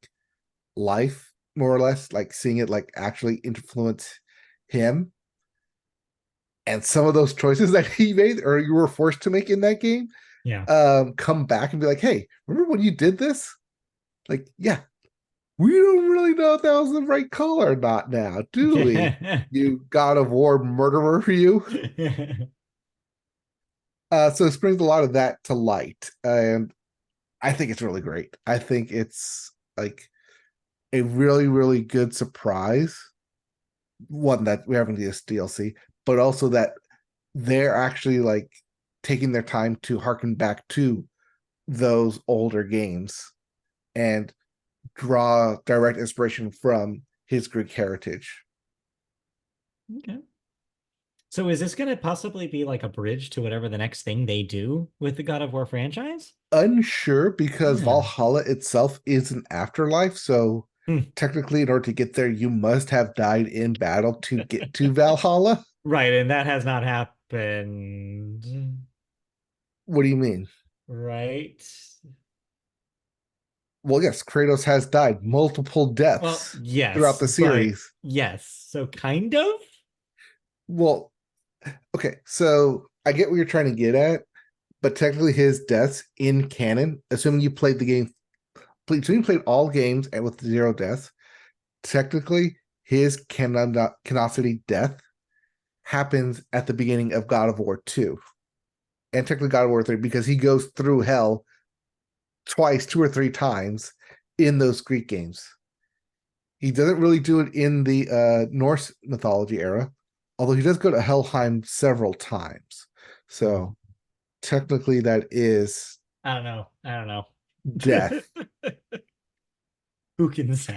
life, more or less, like seeing it like actually influence him and some of those choices that he made or you were forced to make in that game, Yeah. come back and be like, hey, remember when you did this? Like, yeah, we don't really know if that was the right call or not now, do we? You God of War murderer, you. So this brings a lot of that to light, and I think it's really great. I think it's like a really, really good surprise. One that we haven't this DLC, but also that they're actually like taking their time to harken back to those older games and draw direct inspiration from his Greek heritage. Okay. So is this going to possibly be like a bridge to whatever the next thing they do with the God of War franchise? Unsure because Yeah. Valhalla itself is an afterlife. So Hmm. technically, in order to get there, you must have died in battle to get to Valhalla. Right, and that has not happened. What do you mean? Right. Well, yes, Kratos has died multiple Well, deaths throughout yes, the but series. yes. So kind of? Well, okay, so I get what you're trying to get at, but technically his deaths in canon, assuming you played the game, assuming you played all games and with zero deaths, technically his canonicity death happens at the beginning of God of War 2 and technically God of War 3 because he goes through hell twice, two or three times in those Greek games. He doesn't really do it in the Norse mythology era, although he does go to Helheim several times. So technically, that is I don't know. I don't know. death. Who can say?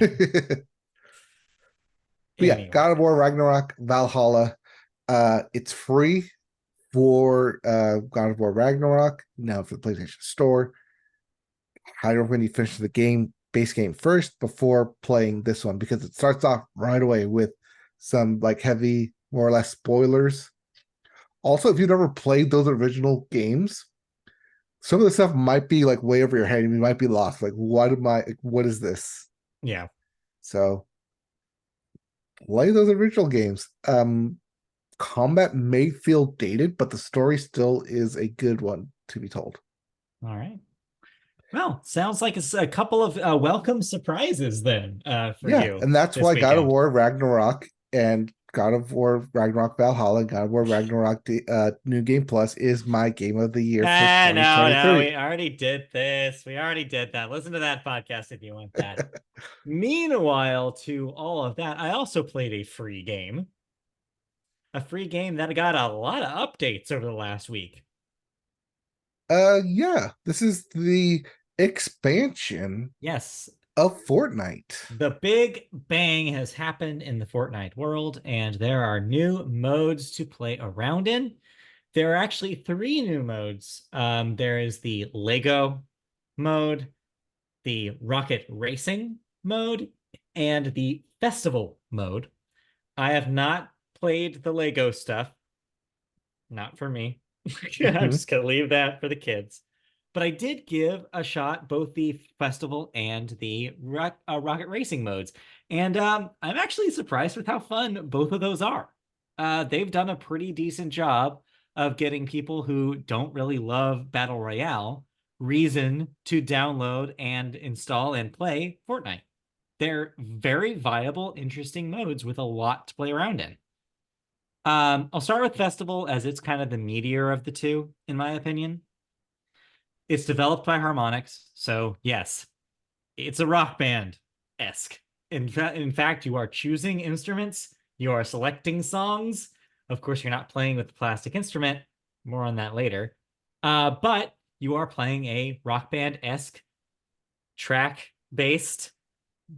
But yeah, Anyway. God of War Ragnarok Valhalla. It's free for God of War Ragnarok now for the PlayStation Store. Highly recommend you finish the game base game first before playing this one because it starts off right away with some like heavy, more or less spoilers. Also, if you've never played those original games, some of the stuff might be like way over your head and you might be lost. Like, what is this? Yeah. So play those original games. Combat may feel dated, but the story still is a good one to be told. All right. Well, sounds like it's a couple of welcome surprises then for Yeah, you and that's this why God of weekend. War Ragnarok and God of War Ragnarok Valhalla, God of War Ragnarok New Game Plus is my game of the year for Ah, no, no, 2023. we already did this. We already did that. Listen to that podcast if you want that. Meanwhile, to all of that, I also played a free game that got a lot of updates over the last week. Yeah, this is the expansion Yes, of Fortnite. the big bang has happened in the Fortnite world, and there are new modes to play around in. There are actually three new modes. There is the Lego mode, the Rocket Racing mode, and the Festival mode. I have not played the Lego stuff. Not for me. I'm Mhm. just gonna leave that for the kids. But I did give a shot both the festival and the rocket racing modes, And I'm actually surprised with how fun both of those are. They've done a pretty decent job of getting people who don't really love Battle Royale reason to download and install and play Fortnite. They're very viable, interesting modes with a lot to play around in. I'll start with Festival as it's kind of the meatier of the two, in my opinion. It's developed by Harmonix, so yes, it's a rock band esque. In fact, you are choosing instruments, you are selecting songs. Of course, you're not playing with the plastic instrument. More on that later. But you are playing a rock band esque track based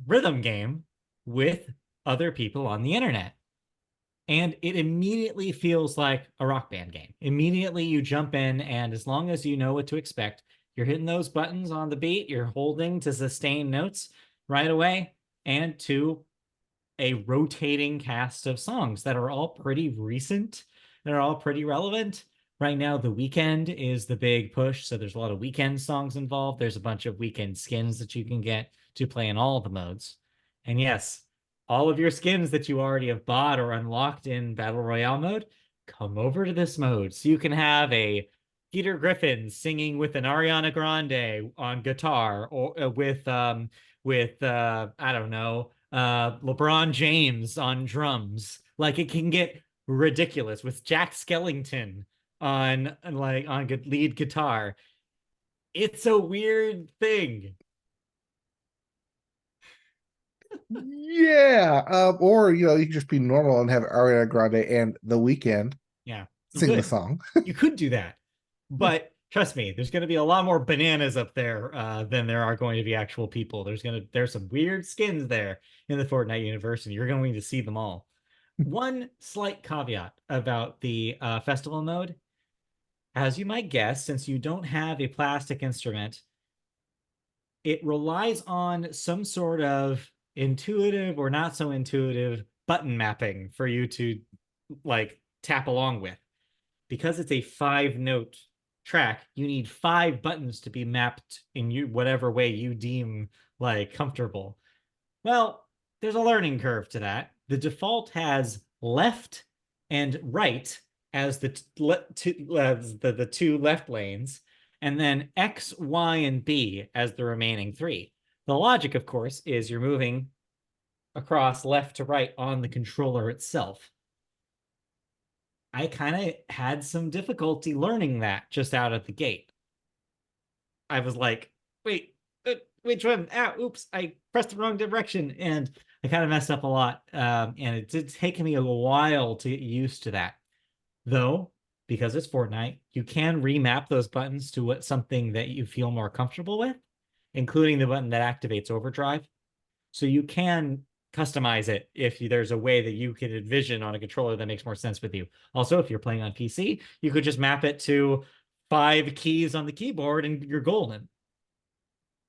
rhythm game with other people on the internet. And it immediately feels like a rock band game. Immediately you jump in, and as long as you know what to expect, you're hitting those buttons on the beat, you're holding to sustain notes right away, and to a rotating cast of songs that are all pretty recent. They're all pretty relevant. Right now, The Weeknd is the big push, so there's a lot of Weeknd songs involved. There's a bunch of Weeknd skins that you can get to play in all the modes. And yes, all of your skins that you already have bought or unlocked in Battle Royale mode come over to this mode. So you can have a Peter Griffin singing with an Ariana Grande on guitar, or with I don't know, LeBron James on drums. Like, it can get ridiculous with Jack Skellington on lead guitar. It's a weird thing. Yeah. Or you can just be normal and have Ariana Grande and The Weeknd Yeah, you sing the could. song. You could do that. But trust me, there's going to be a lot more bananas up there than there are going to be actual people. There's some weird skins there in the Fortnite universe, and you're going to see them all. One slight caveat about the festival mode, as you might guess, since you don't have a plastic instrument, it relies on some sort of intuitive or not so intuitive button mapping for you to like tap along with. Because it's a 5-note track, you need 5 buttons to be mapped in whatever way you deem like comfortable. Well, there's a learning curve to that. The default has left and right as the two left lanes, and then X, Y, and B as the remaining 3. The logic, of course, is you're moving across left to right on the controller itself. I kind of had some difficulty learning that just out of the gate. I was like, wait, which one? Ah, oops, I pressed the wrong direction. And I kind of messed up a lot. And it did take me a while to get used to that. Though, because it's Fortnite, you can remap those buttons to something that you feel more comfortable with, including the button that activates overdrive. So you can customize it if there's a way that you can envision on a controller that makes more sense with you. Also, if you're playing on PC, you could just map it to 5 keys on the keyboard and you're golden.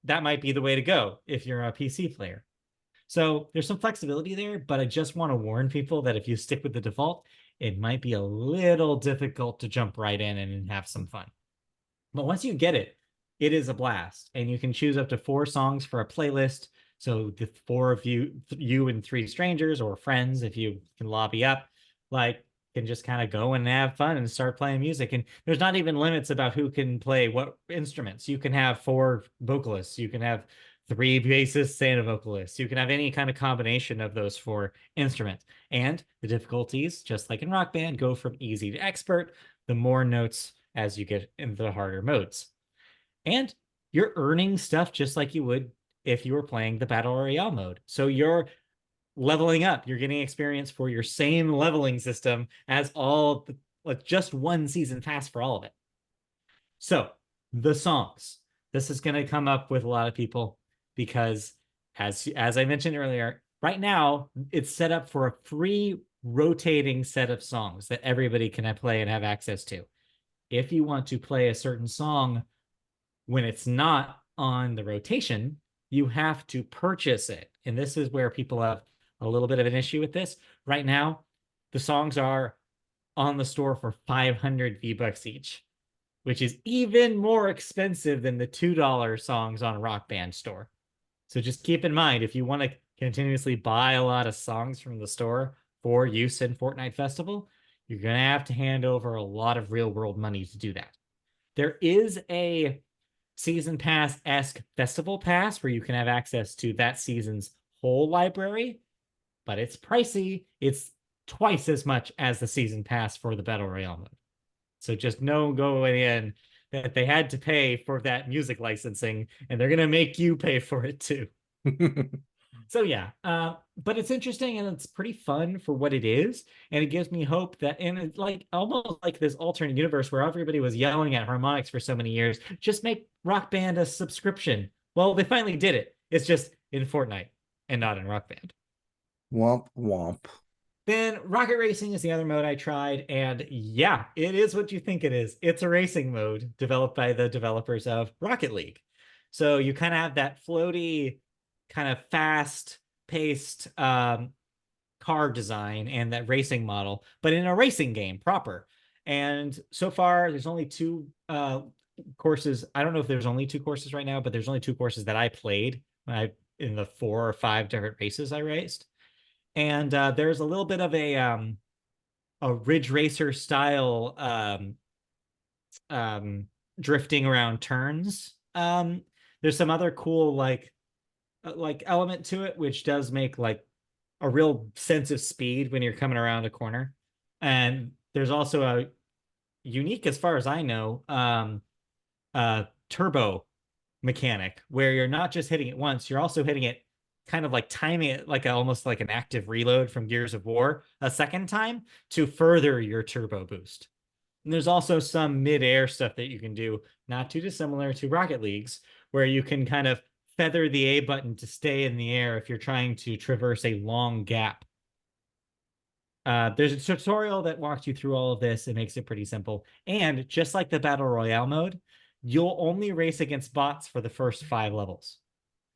That might be the way to go if you're a PC player. So there's some flexibility there, but I just want to warn people that if you stick with the default, it might be a little difficult to jump right in and have some fun. But once you get it, it is a blast. And you can choose up to 4 songs for a playlist. So the 4 of you and 3 strangers or friends, if you can lobby up, like, can just kind of go and have fun and start playing music. And there's not even limits about who can play what instruments. You can have 4 vocalists. You can have 3 bassists and a vocalist. You can have any kind of combination of those 4 instruments. And the difficulties, just like in Rock Band, go from easy to expert. The more notes as you get into the harder modes. And you're earning stuff just like you would if you were playing the Battle Royale mode. So you're leveling up. You're getting experience for your same leveling system as all the, like, just one season pass for all of it. So the songs. This is going to come up with a lot of people because as I mentioned earlier, right now it's set up for a free rotating set of songs that everybody can play and have access to. If you want to play a certain song when it's not on the rotation, you have to purchase it. And this is where people have a little bit of an issue with this. Right now, the songs are on the store for 500 V-Bucks each, which is even more expensive than the $2 songs on Rock Band store. So just keep in mind, if you want to continuously buy a lot of songs from the store for use in Fortnite Festival, you're going to have to hand over a lot of real world money to do that. There is a season pass-esque festival pass where you can have access to that season's whole library, but it's pricey. It's twice as much as the season pass for the Battle Royale mode. So just know going in that they had to pay for that music licensing, and they're going to make you pay for it too. So yeah, but it's interesting and it's pretty fun for what it is, and it gives me hope that in it's like almost like this alternate universe where everybody was yelling at harmonics for so many years, just make Rock Band a subscription. Well, they finally did it. It's just in Fortnite and not in Rock Band. Womp womp. Then Rocket Racing is the other mode I tried, and yeah, it is what you think it is. It's a racing mode developed by the developers of Rocket League. So you kind of have that floaty, kind of fast-paced car design and that racing model, but in a racing game proper. And so far, there's only two courses. I don't know if there's only two courses right now, but there's only two courses that I played in the 4 or 5 different races I raced. And there's a little bit of a Ridge Racer style drifting around turns. There's some other cool like element to it, which does make like a real sense of speed when you're coming around a corner. And there's also a unique, as far as I know, turbo mechanic where you're not just hitting it once, you're also hitting it kind of like timing it like almost like an active reload from Gears of War a second time to further your turbo boost. And there's also some mid-air stuff that you can do, not too dissimilar to Rocket League's, where you can kind of feather the A button to stay in the air if you're trying to traverse a long gap. There's a tutorial that walks you through all of this. It makes it pretty simple. And just like the Battle Royale mode, you'll only race against bots for the first 5 levels.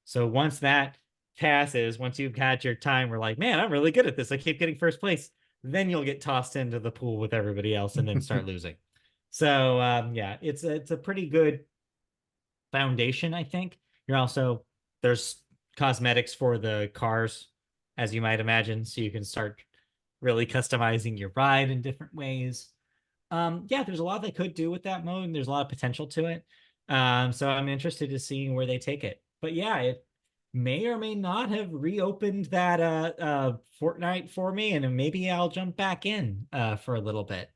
So once that passes, once you've had your time, we're like, man, I'm really good at this. I keep getting first place. Then you'll get tossed into the pool with everybody else and then start losing. So yeah, it's a pretty good foundation, I think. There's cosmetics for the cars, as you might imagine, so you can start really customizing your ride in different ways. Yeah, there's a lot they could do with that mode, and there's a lot of potential to it. So I'm interested to seeing where they take it. But yeah, it may or may not have reopened that Fortnite for me, and maybe I'll jump back in for a little bit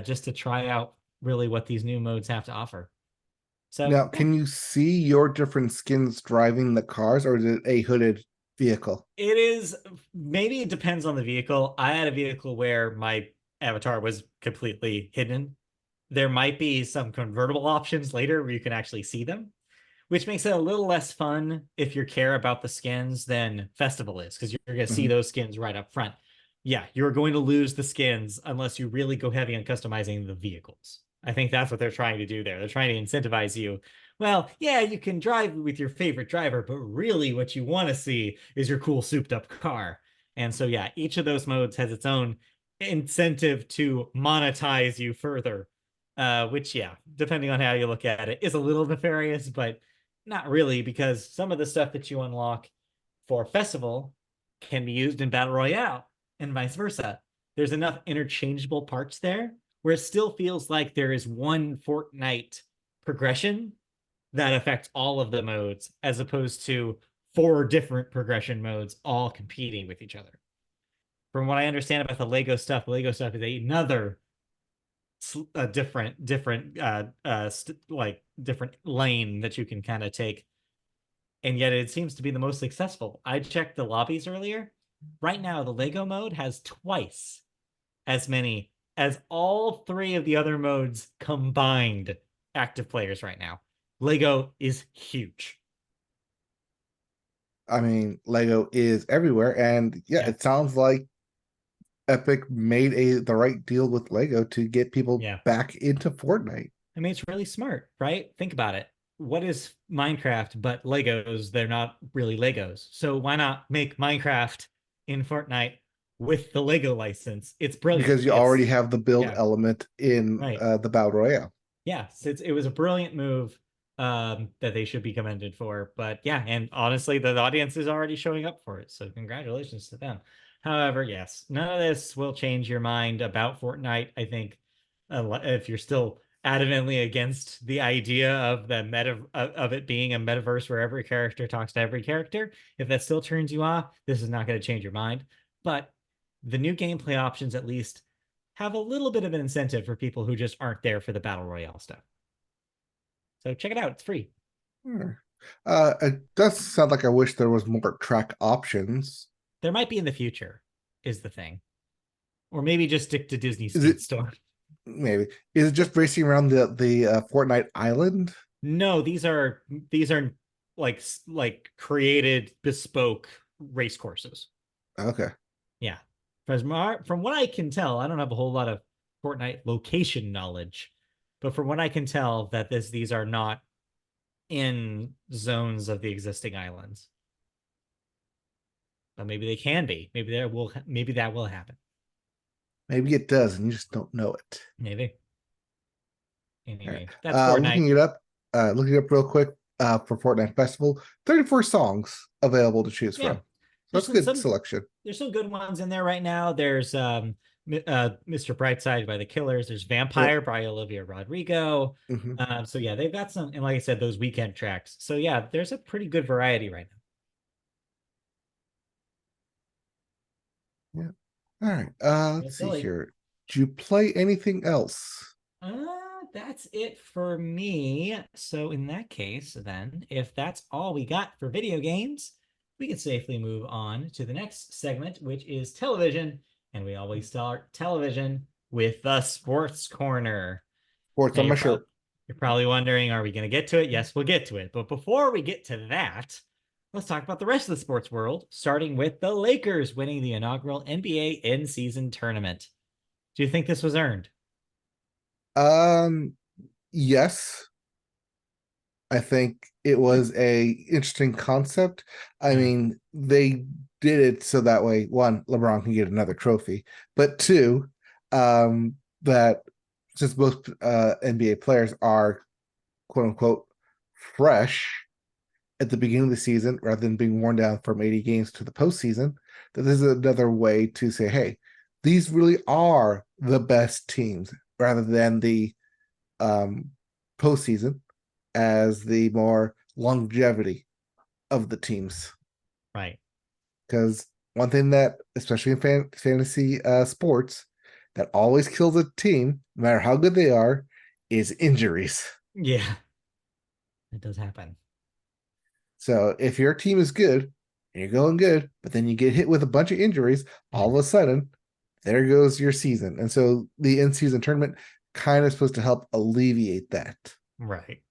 just to try out really what these new modes have to offer. So Now, yeah. can you see your different skins driving the cars, or is it a hooded vehicle? It is, maybe it depends on the vehicle. I had a vehicle where my avatar was completely hidden. There might be some convertible options later where you can actually see them, which makes it a little less fun if you care about the skins than Festival is, because you're going to see those skins right up front. Yeah, you're going to lose the skins unless you really go heavy on customizing the vehicles. I think that's what they're trying to do there. They're trying to incentivize you. Well, yeah, you can drive with your favorite driver, but really what you want to see is your cool souped up car. And so, yeah, each of those modes has its own incentive to monetize you further, which, yeah, depending on how you look at it, is a little nefarious, but not really, because some of the stuff that you unlock for Festival can be used in Battle Royale and vice versa. There's enough interchangeable parts there where it still feels like there is one Fortnite progression that affects all of the modes, as opposed to 4 different progression modes all competing with each other. From what I understand about the Lego stuff is another different different lane that you can kind of take, and yet it seems to be the most successful. I checked the lobbies earlier. Right now, the Lego mode has twice as many as all 3 of the other modes combined active players right now. Lego is huge. I mean, Lego is everywhere, and yeah, it sounds like Epic made the right deal with Lego to get people back into Fortnite. I mean, it's really smart, right? Think about it. What is Minecraft but Legos? They're not really Legos. So why not make Minecraft in Fortnite with the Lego license? It's brilliant. Because you already have the build element in right. the Battle Royale. Yeah, so it was a brilliant move. that they should be commended for. But yeah, and honestly, the audience is already showing up for it. So congratulations to them. However, yes, none of this will change your mind about Fortnite. I think if you're still adamantly against the idea of the meta of it being a metaverse where every character talks to every character, if that still turns you off, this is not going to change your mind. But the new gameplay options at least have a little bit of an incentive for people who just aren't there for the battle royale stuff. So check it out. It's free. It does sound like I wish there was more track options. There might be in the future, is the thing. Or maybe just stick to Disney Is it Speedstorm. maybe is it just racing around the Fortnite island? No, these are like created bespoke race courses. Okay. Yeah. From what I can tell, I don't have a whole lot of Fortnite location knowledge, but from what I can tell, that these are not in zones of the existing islands. But maybe they can be. Maybe that will happen. Maybe it does, and you just don't know it. Maybe. Anyway, Right. that's Fortnite. Looking it up real quick for Fortnite Festival. 34 songs available to choose Yeah. from. So that's a good selection. There's some good ones in there right now. There's Mr. Brightside by the Killers. There's Vampire by Olivia Rodrigo. So yeah, they've got some, and like I said, those weekend tracks. So yeah, there's a pretty good variety right now. Yeah. All right. Let's see here. Do you play anything else? That's it for me. So in that case, then, if that's all we got for video games, we can safely move on to the next segment, which is television. And we always start television with the sports corner. Sports on my shirt. You're probably wondering, are we going to get to it? Yes, we'll get to it. But before we get to that, let's talk about the rest of the sports world, starting with the Lakers winning the inaugural NBA in-season tournament. Do you think this was earned? Yes. I think it was a interesting concept. I mean, they did it so that way, one, LeBron can get another trophy, but two, that since both NBA players are quote unquote fresh at the beginning of the season rather than being worn down from 80 games to the postseason, that this is another way to say, hey, these really are the best teams rather than the postseason as the more longevity of the teams. Right. Because one thing that, especially in fantasy sports, that always kills a team, no matter how good they are, is injuries. Yeah. It does happen. So if your team is good and you're going good, but then you get hit with a bunch of injuries, all of a sudden, there goes your season. And so the in-season tournament kind of supposed to help alleviate that. Right.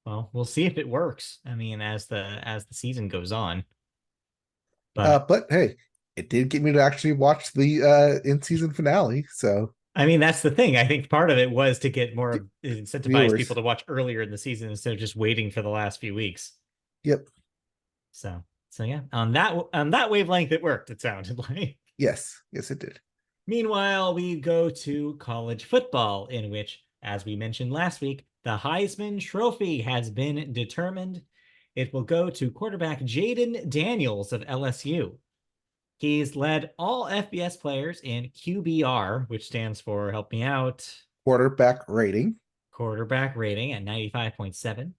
Well, we'll see if it works. I mean, as the season goes on. But hey, it did get me to actually watch the in-season finale. So I mean, that's the thing. I think part of it was to get more incentivize people to watch earlier in the season instead of just waiting for the last few weeks. Yep. So yeah, on that wavelength, it worked. It sounded like. Yes, it did. Meanwhile, we go to college football, in which, as we mentioned last week, the Heisman Trophy has been determined. It will go to quarterback Jaden Daniels of LSU. He's led all FBS players in QBR, which stands for, help me out, quarterback rating at 95.7.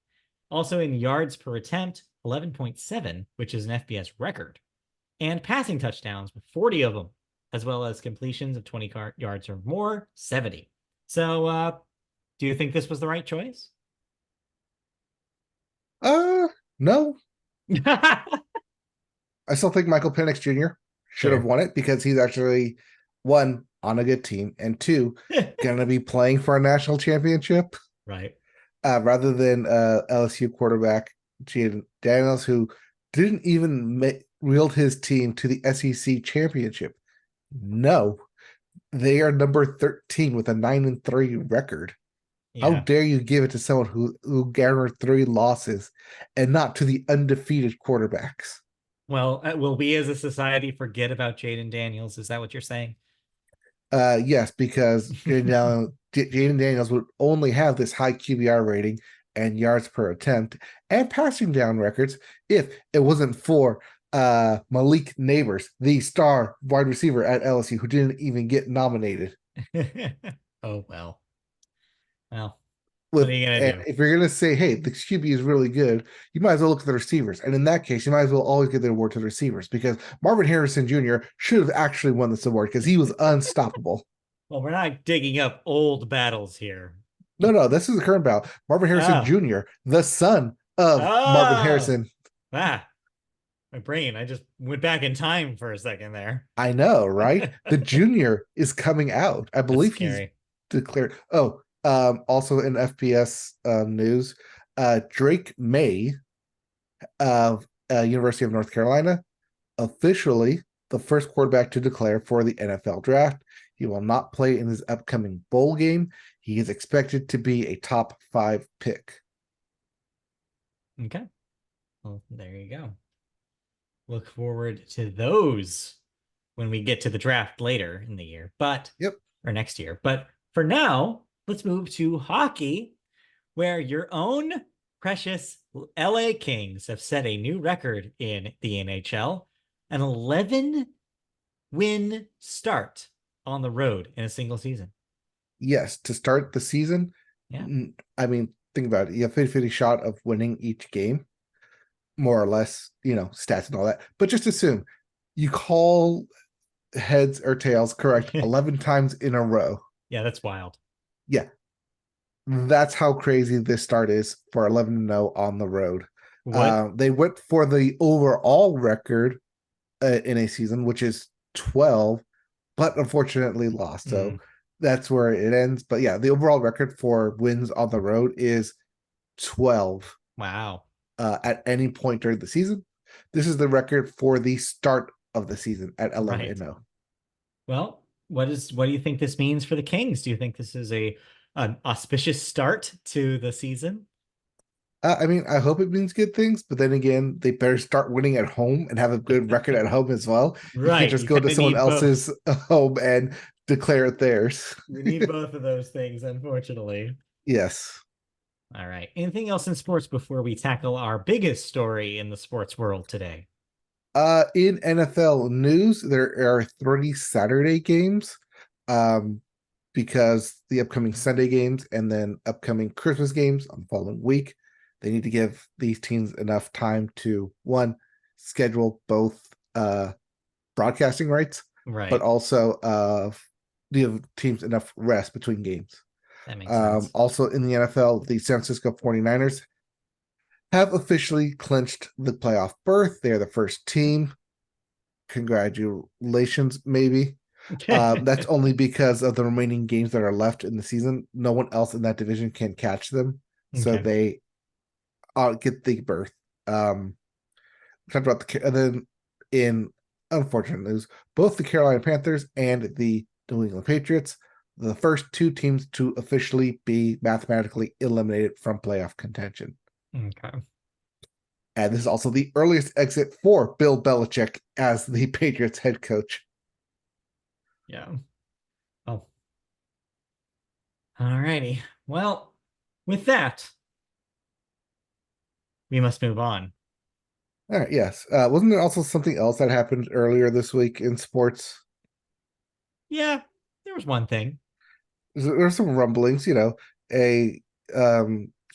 Also in yards per attempt, 11.7, which is an FBS record. And passing touchdowns with 40 of them, as well as completions of 20 yards or more, 70. So, do you think this was the right choice? No. I still think Michael Penix Jr. should have won it because he's actually, one, on a good team, and two, gonna be playing for a national championship. Right. Rather than LSU quarterback Jaden Daniels, who didn't even wield his team to the SEC championship. No, they are number 13 with a 9-3 record. Yeah. How dare you give it to someone who garnered 3 losses and not to the undefeated quarterbacks? Well, will we as a society forget about Jaden Daniels? Is that what you're saying? Yes, because Jaden Daniels would only have this high QBR rating and yards per attempt and passing down records if it wasn't for Malik Neighbors, the star wide receiver at LSU, who didn't even get nominated. Oh well. Well, what With are you gonna and do? if you're gonna say, hey, the QB is really good, you might as well look at the receivers. And in that case, you might as well always give the award to the receivers because Marvin Harrison Jr. should have actually won this award because he was unstoppable. Well, we're not digging up old battles here. No, this is the current battle. Marvin Harrison Oh, Jr., the son of Marvin oh, Harrison. ah, my brain. I just went back in time for a second there. I know, right? The junior is coming out. I That's believe he's scary. declared. Oh, also in FPS news, Drake May of University of North Carolina, officially the first quarterback to declare for the NFL draft. He will not play in his upcoming bowl game. He is expected to be a top 5 pick. Okay. Well, there you go. Look forward to those when we get to the draft later in the year, Yep. or next year. But for now, let's move to hockey, where your own precious LA Kings have set a new record in the NHL, an 11 win start on the road in a single season. Yes, to start the season. Yeah. I mean, think about it. You have 50-50 shot of winning each game, more or less, stats and all that. But just assume you call heads or tails correct 11 times in a row. Yeah, that's wild. Yeah. That's how crazy this start is for 11-0 on the road. What? They went for the overall record in a season, which is 12, but unfortunately lost. So that's where it ends. But yeah, the overall record for wins on the road is 12. Wow. At any point during the season. This is the record for the start of the season at 11-0. Well, what do you think this means for the Kings? Do you think this is an auspicious start to the season? I mean, I hope it means good things, but then again, they better start winning at home and have a good record at home as well. You can't Right. just You go kind to of someone need both. else's home and declare it theirs. We need both of those things, unfortunately. Yes. All right. Anything else in sports before we tackle our biggest story in the sports world today? In NFL news, there are 30 Saturday games. Because the upcoming Sunday games and then upcoming Christmas games on the following week, they need to give these teams enough time to, one, schedule both broadcasting rights, Right. but also give teams enough rest between games. That makes sense. Also in the NFL, the San Francisco 49ers have officially clinched the playoff berth. They're the first team. Congratulations, maybe. That's only because of the remaining games that are left in the season. No one else in that division can catch them. So Okay. they get the berth. Talked about and then in unfortunate news, both the Carolina Panthers and the New England Patriots, the first two teams to officially be mathematically eliminated from playoff contention. Okay. And this is also the earliest exit for Bill Belichick as the Patriots head coach. Yeah. Oh. All righty. Well, with that, we must move on. All right, yes. Wasn't there also something else that happened earlier this week in sports? Yeah, there was one thing. There's some rumblings, a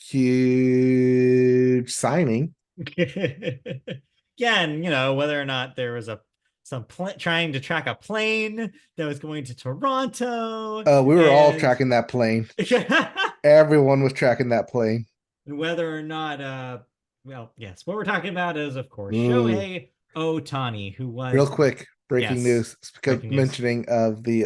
huge signing. Again, whether or not there was trying to track a plane that was going to Toronto. We were all and tracking that plane. Everyone was tracking that plane. whether or not well, yes, what we're talking about is, of course, Ooh. Shohei Ohtani, who was Real quick, breaking yes, news. Because breaking news. mentioning of the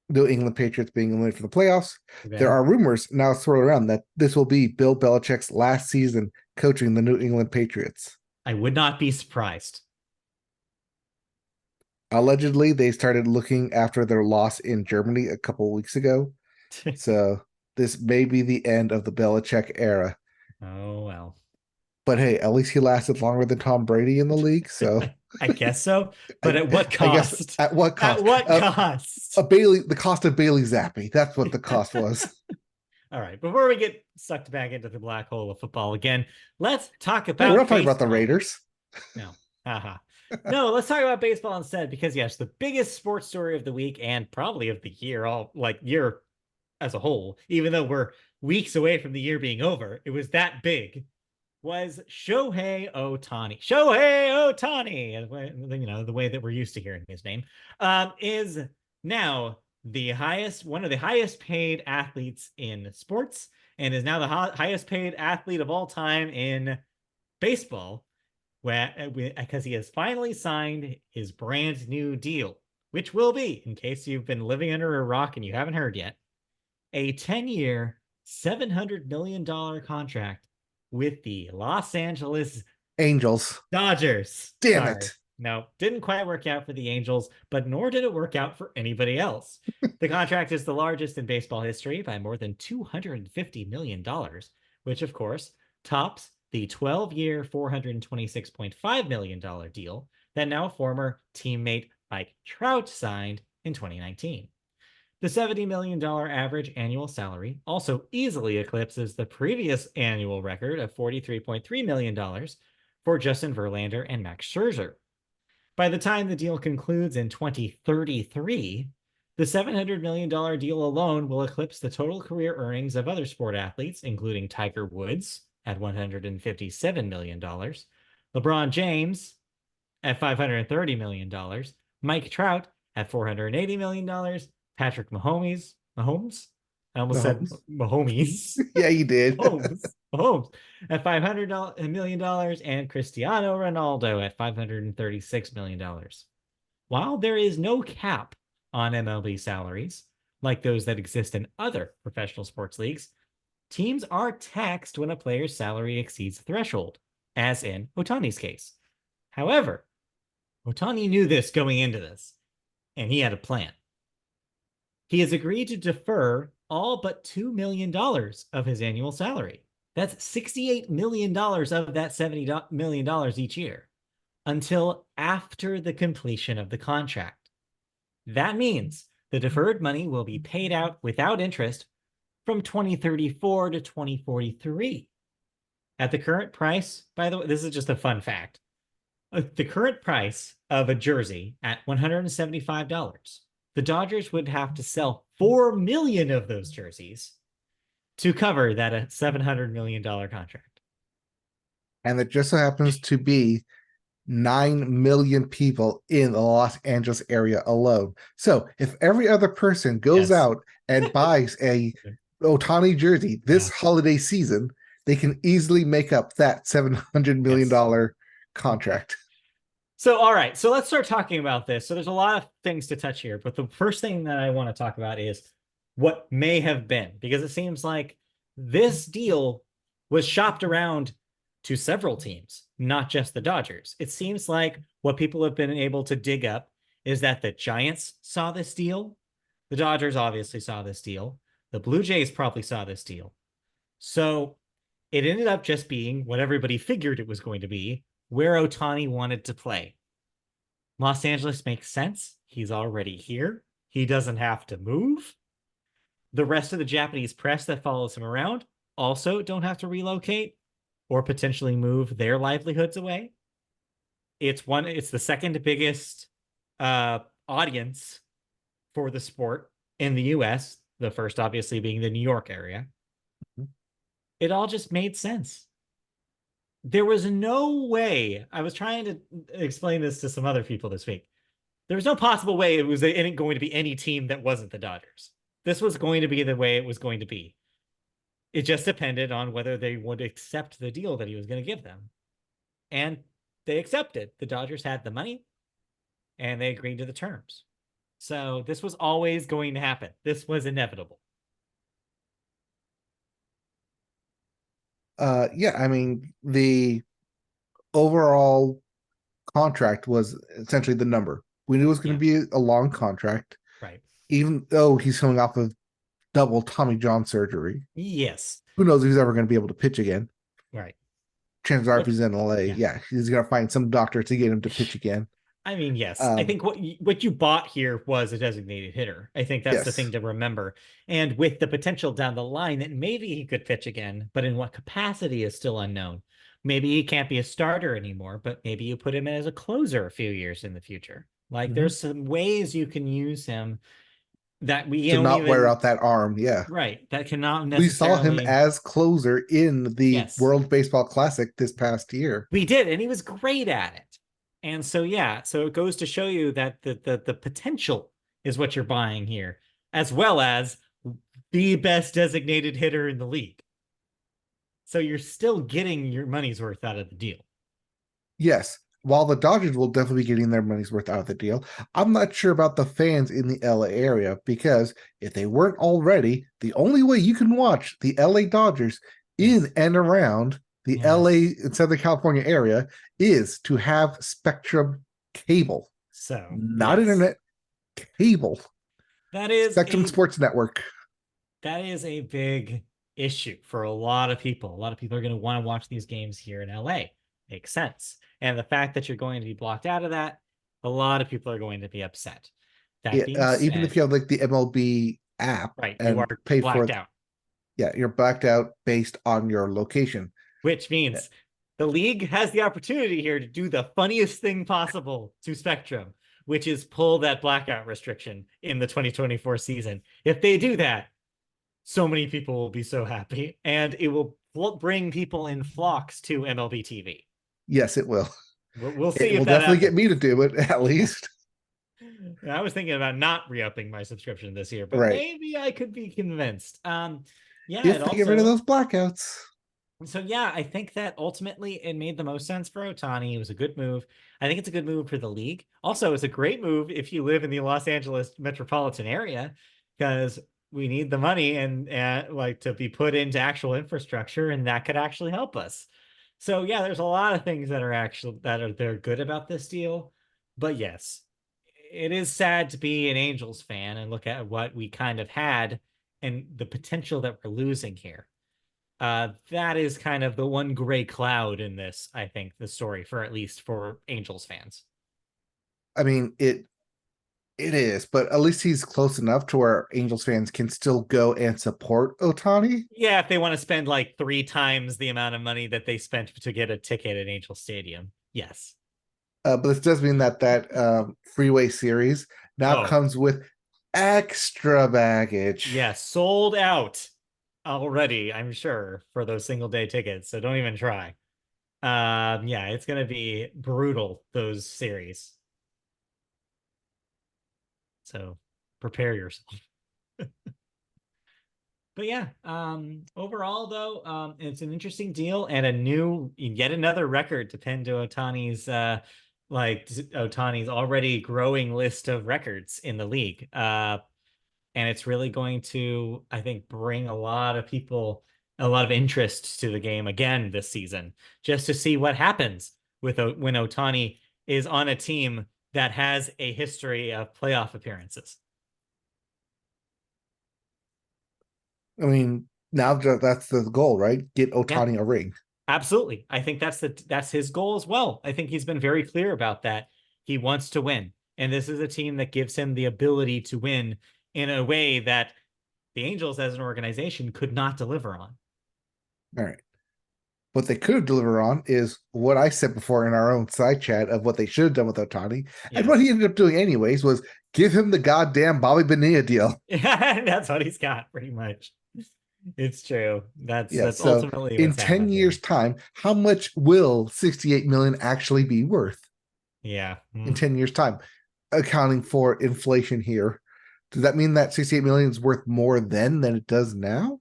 New England Patriots being eliminated from the playoffs, Okay. there are rumors now swirling around that this will be Bill Belichick's last season coaching the New England Patriots. I would not be surprised. Allegedly, they started looking after their loss in Germany a couple of weeks ago. So this may be the end of the Belichick era. Oh, well. But hey, at least he lasted longer than Tom Brady in the league. So I guess so. But at what cost? I guess at what cost? At what cost? The cost of Bailey Zappi. That's what the cost was. All right. Before we get sucked back into the black hole of football again, let's talk Hey, we're about not talking about the baseball. Raiders. No. Haha. No, let's talk about baseball instead, because yes, the biggest sports story of the week and probably of the year, all like year as a whole, even though we're weeks away from the year being over, it was that big, was Shohei Ohtani. Shohei Ohtani, you know, the way that we're used to hearing his name, is now one of the highest paid athletes in sports, and is now the highest paid athlete of all time in baseball, because he has finally signed his brand new deal, which will be, in case you've been living under a rock and you haven't heard yet, a 10-year, $700 million contract with the Los Angeles Angels. Dodgers. Damn Sorry. it. No, didn't quite work out for the Angels, but nor did it work out for anybody else. The contract is the largest in baseball history by more than $250 million, which, of course, tops the 12-year, $426.5 million deal that now former teammate Mike Trout signed in 2019. The $70 million average annual salary also easily eclipses the previous annual record of $43.3 million for Justin Verlander and Max Scherzer. By the time the deal concludes in 2033, the $700 million deal alone will eclipse the total career earnings of other sport athletes, including Tiger Woods at $157 million, LeBron James at $530 million, Mike Trout at $480 million, Patrick Mahomes. I almost said Mahomes. Yeah, you did. Mahomes at $500 million, and Cristiano Ronaldo at $536 million. While there is no cap on MLB salaries, like those that exist in other professional sports leagues, teams are taxed when a player's salary exceeds the threshold, as in Ohtani's case. However, Ohtani knew this going into this, and he had a plan. He has agreed to defer all but $2 million of his annual salary. That's $68 million of that $70 million each year until after the completion of the contract. That means the deferred money will be paid out without interest from 2034 to 2043. At the current price, by the way, this is just a fun fact. The current price of a jersey at $175, the Dodgers would have to sell 4 million of those jerseys to cover that $700 million contract. And it just so happens to be 9 million people in the Los Angeles area alone. So if every other person goes out and buys a Ohtani jersey this holiday season, they can easily make up that $700 million contract. So, all right. So let's start talking about this. So there's a lot of things to touch here, but the first thing that I want to talk about is what may have been, because it seems like this deal was shopped around to several teams, not just the Dodgers. It seems like what people have been able to dig up is that the Giants saw this deal. The Dodgers obviously saw this deal. The Blue Jays probably saw this deal. So it ended up just being what everybody figured it was going to be, where Ohtani wanted to play. Los Angeles makes sense. He's already here. He doesn't have to move. The rest of the Japanese press that follows him around also don't have to relocate or potentially move their livelihoods away. It's the second biggest audience for the sport in the US, the first obviously being the New York area. It all just made sense. There was no way. I was trying to explain this to some other people this week. There was no possible way it was going to be any team that wasn't the Dodgers. This was going to be the way it was going to be. It just depended on whether they would accept the deal that he was going to give them. And they accepted. The Dodgers had the money and they agreed to the terms. So this was always going to happen. This was inevitable. Yeah, I mean, the overall contract was essentially the number. We knew it was going to be a long contract. Right. Even though he's coming off of double Tommy John surgery. Yes. Who knows if he's ever going to be able to pitch again. Right. Chances are if he's in LA, he's going to find some doctor to get him to pitch again. I mean, yes. I Um, think what you bought here was a designated hitter. I think that's the thing yes. to remember. And with the potential down the line that maybe he could pitch again, but in what capacity is still unknown. Maybe he can't be a starter anymore, but maybe you put him in as a closer a few years in the future. Like Mhm. there's some ways you can use him that we To don't not wear even out that arm. Yeah. right. That cannot We saw him necessarily. as closer in the Yes, World Baseball Classic this past year. we did, and he was great at it. And so yeah, so it goes to show you that the potential is what you're buying here, as well as the best designated hitter in the league. So you're still getting your money's worth out of the deal. Yes, while the Dodgers will definitely be getting their money's worth out of the deal, I'm not sure about the fans in the LA area because if they weren't already, the only way you can watch the LA Dodgers in Yes. and around the LA Yes. and Southern California area is to have Spectrum cable, So not yes. internet, cable. That is Spectrum a Sports Network. that is a big issue for a lot of people. A lot of people are going to want to watch these games here in LA. Makes sense. And the fact that you're going to be blocked out of that, a lot of people are going to be upset. That being Even if said, you have like the MLB app right, you are and pay for blacked it, out, yeah, you're blacked out based on your location. which means the league has the opportunity here to do the funniest thing possible to Spectrum, which is pull that blackout restriction in the 2024 season. If they do that, so many people will be so happy, and it will bring people in flocks to MLB TV. Yes, it will. We'll see It if will that definitely get me to happens. do it at least. I was thinking about not re-upping my subscription this year, but Right. maybe I could be convinced. Yeah, it If they get rid of also. those blackouts. So yeah, I think that ultimately it made the most sense for Ohtani. It was a good move. I think it's a good move for the league. Also, it's a great move if you live in the Los Angeles metropolitan area because we need the money and like to be put into actual infrastructure, and that could actually help us. So yeah, there's a lot of things that are actually that are they're good about this deal. But yes, it is sad to be an Angels fan and look at what we kind of had and the potential that we're losing here. That is kind of the one gray cloud in this, I think, the story for at least for Angels fans. I mean, it is, but at least he's close enough to where Angels fans can still go and support Ohtani. Yeah, if they want to spend like 3 times the amount of money that they spent to get a ticket at Angel Stadium. Yes. But this does mean that freeway series now Oh, comes with extra baggage. yeah, sold out already, I'm sure, for those single day tickets. So don't even try. Yeah, it's gonna be brutal, those series. So prepare yourself. But yeah, overall though, it's an interesting deal and a new, yet another record to pin to Otani's, like Otani's already growing list of records in the league. And it's really going to, I think, bring a lot of people, a lot of interest to the game again this season, just to see what happens with when Ohtani is on a team that has a history of playoff appearances. I mean, now that's the goal, right? Get Yeah. Ohtani a ring. Absolutely. I think that's his goal as well. I think he's been very clear about that. He wants to win. And this is a team that gives him the ability to win in a way that the Angels as an organization could not deliver on. All right. What they could deliver on is what I said before in our own side chat of what they should have done with Ohtani. And what he Yes. ended up doing anyways was give him the goddamn Bobby Bonilla deal. Yeah, that's what he's got pretty much. It's true. Yeah. That's So ultimately in what's 10 happened here. years' time, how much will 68 million actually be worth Yeah. in 10 years' time? Accounting for inflation here. Does that mean that 68 million is worth more then than it does now?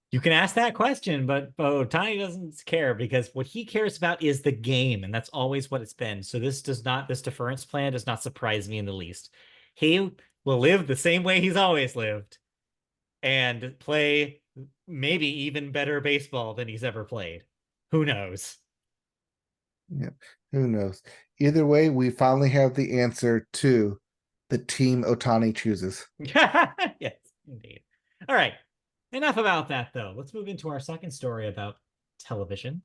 You can ask that question, but Ohtani doesn't care because what he cares about is the game, and that's always what it's been. So this deference plan does not surprise me in the least. He will live the same way he's always lived and play maybe even better baseball than he's ever played. Who knows? Yeah. Who knows? Either way, we finally have the answer to the team Ohtani chooses. Yes, indeed. All right. Enough about that, though. Let's move into our second story about television,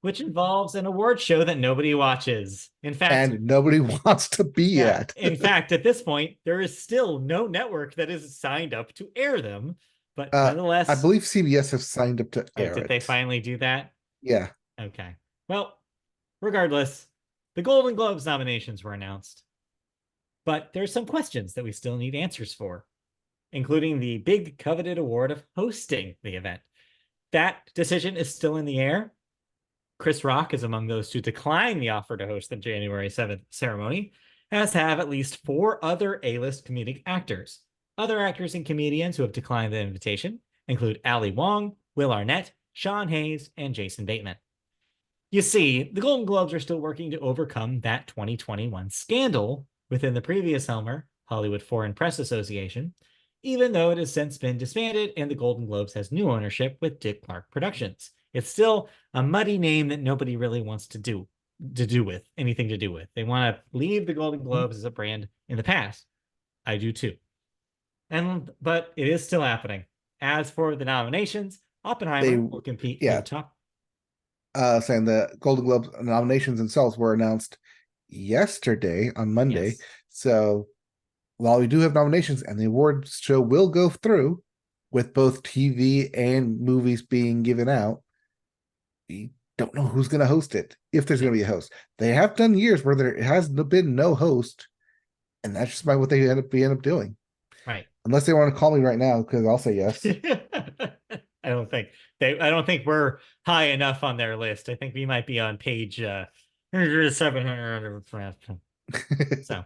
which involves an award show that nobody watches. In fact, and nobody wants to be at. in fact, at this point, there is still no network that is signed up to air them. But I nonetheless, believe CBS have signed up to air did it. they finally do that? Yeah. Okay. Well, regardless, the Golden Globes nominations were announced. But there's some questions that we still need answers for, including the big coveted award of hosting the event. That decision is still in the air. Chris Rock is among those to decline the offer to host the January 7th ceremony, as have at least 4 other A-list comedic actors. Other actors and comedians who have declined the invitation include Ali Wong, Will Arnett, Sean Hayes, and Jason Bateman. You see, the Golden Globes are still working to overcome that 2021 scandal within the previous Helmer, Hollywood Foreign Press Association, even though it has since been disbanded and the Golden Globes has new ownership with Dick Clark Productions. It's still a muddy name that nobody really wants to do with anything to do with. They want to leave the Golden Globes as a brand in the past. I do too. But it is still happening. As for the nominations, Oppenheimer will compete for the top. Saying the Golden Globes nominations themselves were announced yesterday on Monday. Yes. So while we do have nominations and the awards show will go through with both TV and movies being given out, we don't know who's going to host it, if there's going to be a host. They have done years where there has been no host, and that's just what they end up doing. Right. Unless they want to call me right now, because I'll say yes. I don't think we're high enough on their list. I think we might be on page 700. So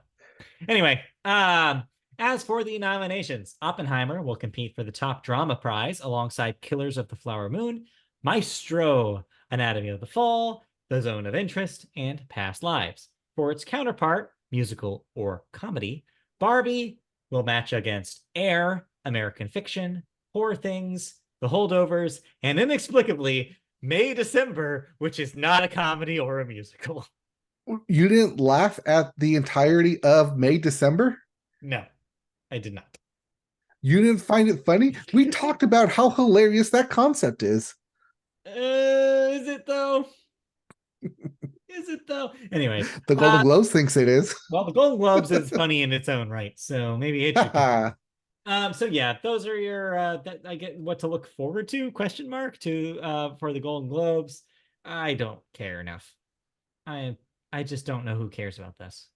anyway, as for the nominations, Oppenheimer will compete for the top drama prize alongside Killers of the Flower Moon, Maestro, Anatomy of the Fall, The Zone of Interest, and Past Lives. For its counterpart, musical or comedy, Barbie will match against Air, American Fiction, Poor Things, The Holdovers, and inexplicably, May December, which is not a comedy or a musical. You didn't laugh at the entirety of May December? No, I did not. You didn't find it funny? We talked about how hilarious that concept is. Is it though? Is it though? Anyway, the Golden Globes thinks it is. Well, the Golden Globes is funny in its own right, so maybe it should. So yeah, those are your that I get what to look forward to, question mark, to for the Golden Globes. I don't care enough. I just don't know who cares about this.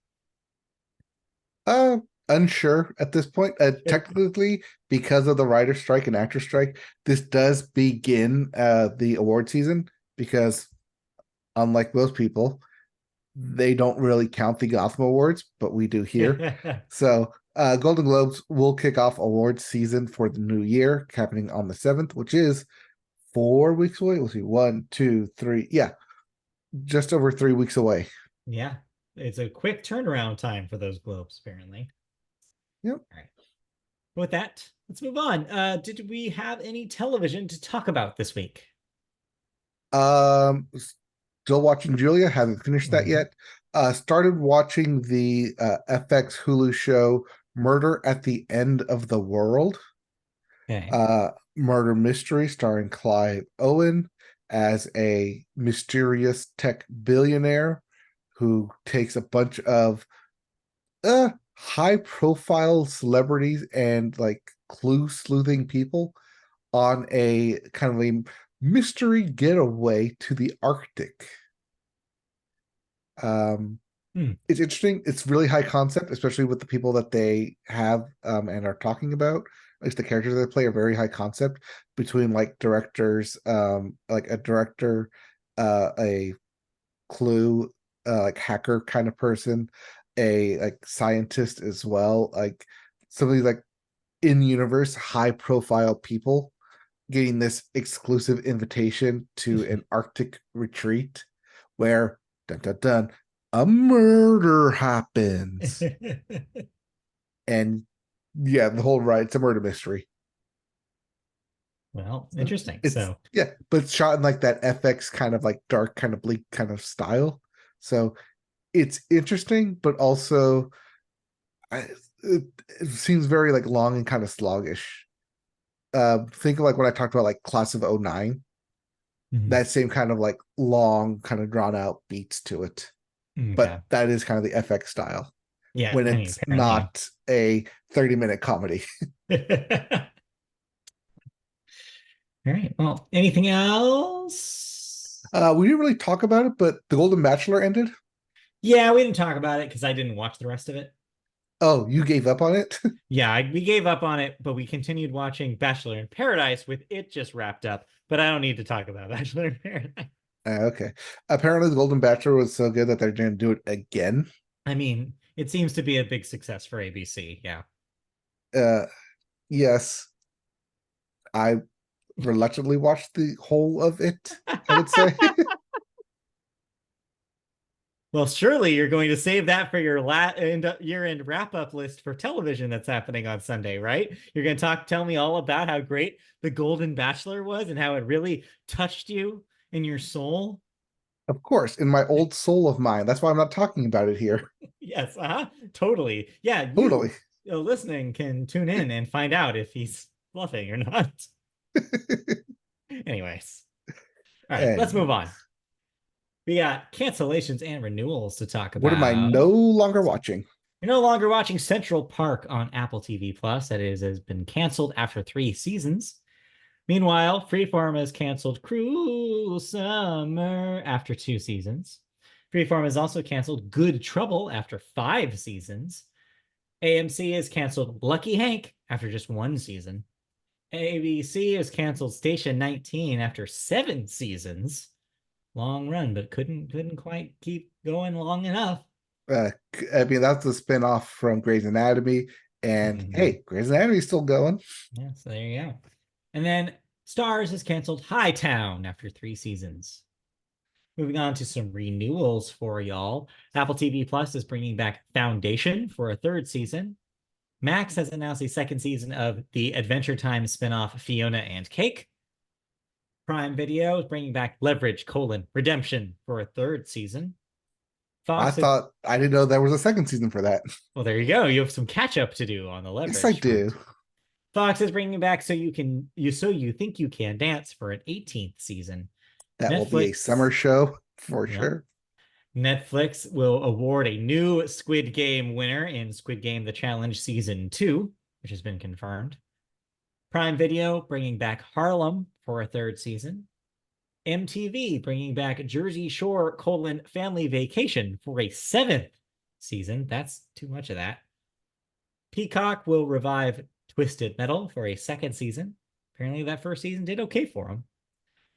Unsure at this point. Technically, because of the writer strike and actor strike, this does begin the award season, because unlike most people, they don't really count the Gotham Awards, but we do here. So Golden Globes will kick off awards season for the new year, happening on the 7th, which is 4 weeks away. We'll see. 1, 2, 3. Yeah. Just over 3 weeks away. Yeah. It's a quick turnaround time for those Globes, apparently. Yep. All right. With that, let's move on. Did we have any television to talk about this week? Still watching Julia. Haven't finished that yet. Started watching the FX Hulu show Murder at the End of the World. Okay. Murder mystery starring Clive Owen as a mysterious tech billionaire who takes a bunch of high profile celebrities and like clue sleuthing people on a kind of a mystery getaway to the Arctic. It's interesting. It's really high concept, especially with the people that they have and are talking about. At least the characters they play are very high concept, between like directors, like a director, a clue, like hacker kind of person, a like scientist as well, like some of these like in universe high profile people getting this exclusive invitation to an Arctic retreat where dun dun dun a murder happens. And yeah, the whole ride, it's a murder mystery. Well, interesting. So yeah, but it's shot in like that FX kind of like dark, kind of bleak kind of style. So it's interesting, but also it seems very like long and kind of sluggish. Think of like when I talked about like Class of 09. that same kind of like long, kind of drawn out beats to it. But Okay. that is kind of the FX style Yeah, when I mean, it's apparently. not a 30-minute comedy. All right. Well, anything else? We didn't really talk about it, but The Golden Bachelor ended. Yeah, we didn't talk about it because I didn't watch the rest of it. Oh, you gave up on it? Yeah, we gave up on it, but we continued watching Bachelor in Paradise with it just wrapped up. But I don't need to talk about Bachelor in Paradise. Okay. Apparently, The Golden Bachelor was so good that they're going to do it again. I mean, it seems to be a big success for ABC. Yeah. Uh, yes, I reluctantly watched the whole of it, I would say. Well, surely you're going to save that for your year-end wrap-up list for television that's happening on Sunday, right? You're going to tell me all about how great The Golden Bachelor was and how it really touched you in your soul. Of course, in my old soul of mine. That's why I'm not talking about it here. Yes, totally. Yeah, Totally. you listening can tune in and find out if he's bluffing or not. Anyways, all right, let's move And on. We got cancellations and renewals to talk what am I about. no longer watching? You're no longer watching Central Park on Apple TV Plus. That has been canceled after 3 seasons. Meanwhile, Freeform has canceled Cruel Summer after 2 seasons. Freeform has also canceled Good Trouble after 5 seasons. AMC has canceled Lucky Hank after just 1 season. ABC has canceled Station 19 after 7 seasons. Long run, but couldn't quite keep going long enough. Uh, I mean, that's the spin-off from Grey's Anatomy. And hey, Grey's Anatomy is still going. Yeah, so there you go. And then Stars has canceled Hightown after 3 seasons. Moving on to some renewals for y'all. Apple TV Plus is bringing back Foundation for a 3rd season. Max has announced a 2nd season of the Adventure Time spinoff Fiona and Cake. Prime Video is bringing back Leverage: Redemption for a 3rd season. I Fox is, thought I didn't know there was a second season for that. well, there you go. You have some catch up to do on the Yes, I Leverage front. do. Fox is bringing back So You Think You Can Dance for an 18th season. That will be a summer Netflix, show for yeah. sure. Netflix will award a new Squid Game winner in Squid Game: The Challenge Season 2, which has been confirmed. Prime Video bringing back Harlem for a 3rd season. MTV bringing back Jersey Shore: Family Vacation for a 7th season. That's too much of that. Peacock will revive Twisted Metal for a 2nd season. Apparently that 1st season did okay for them.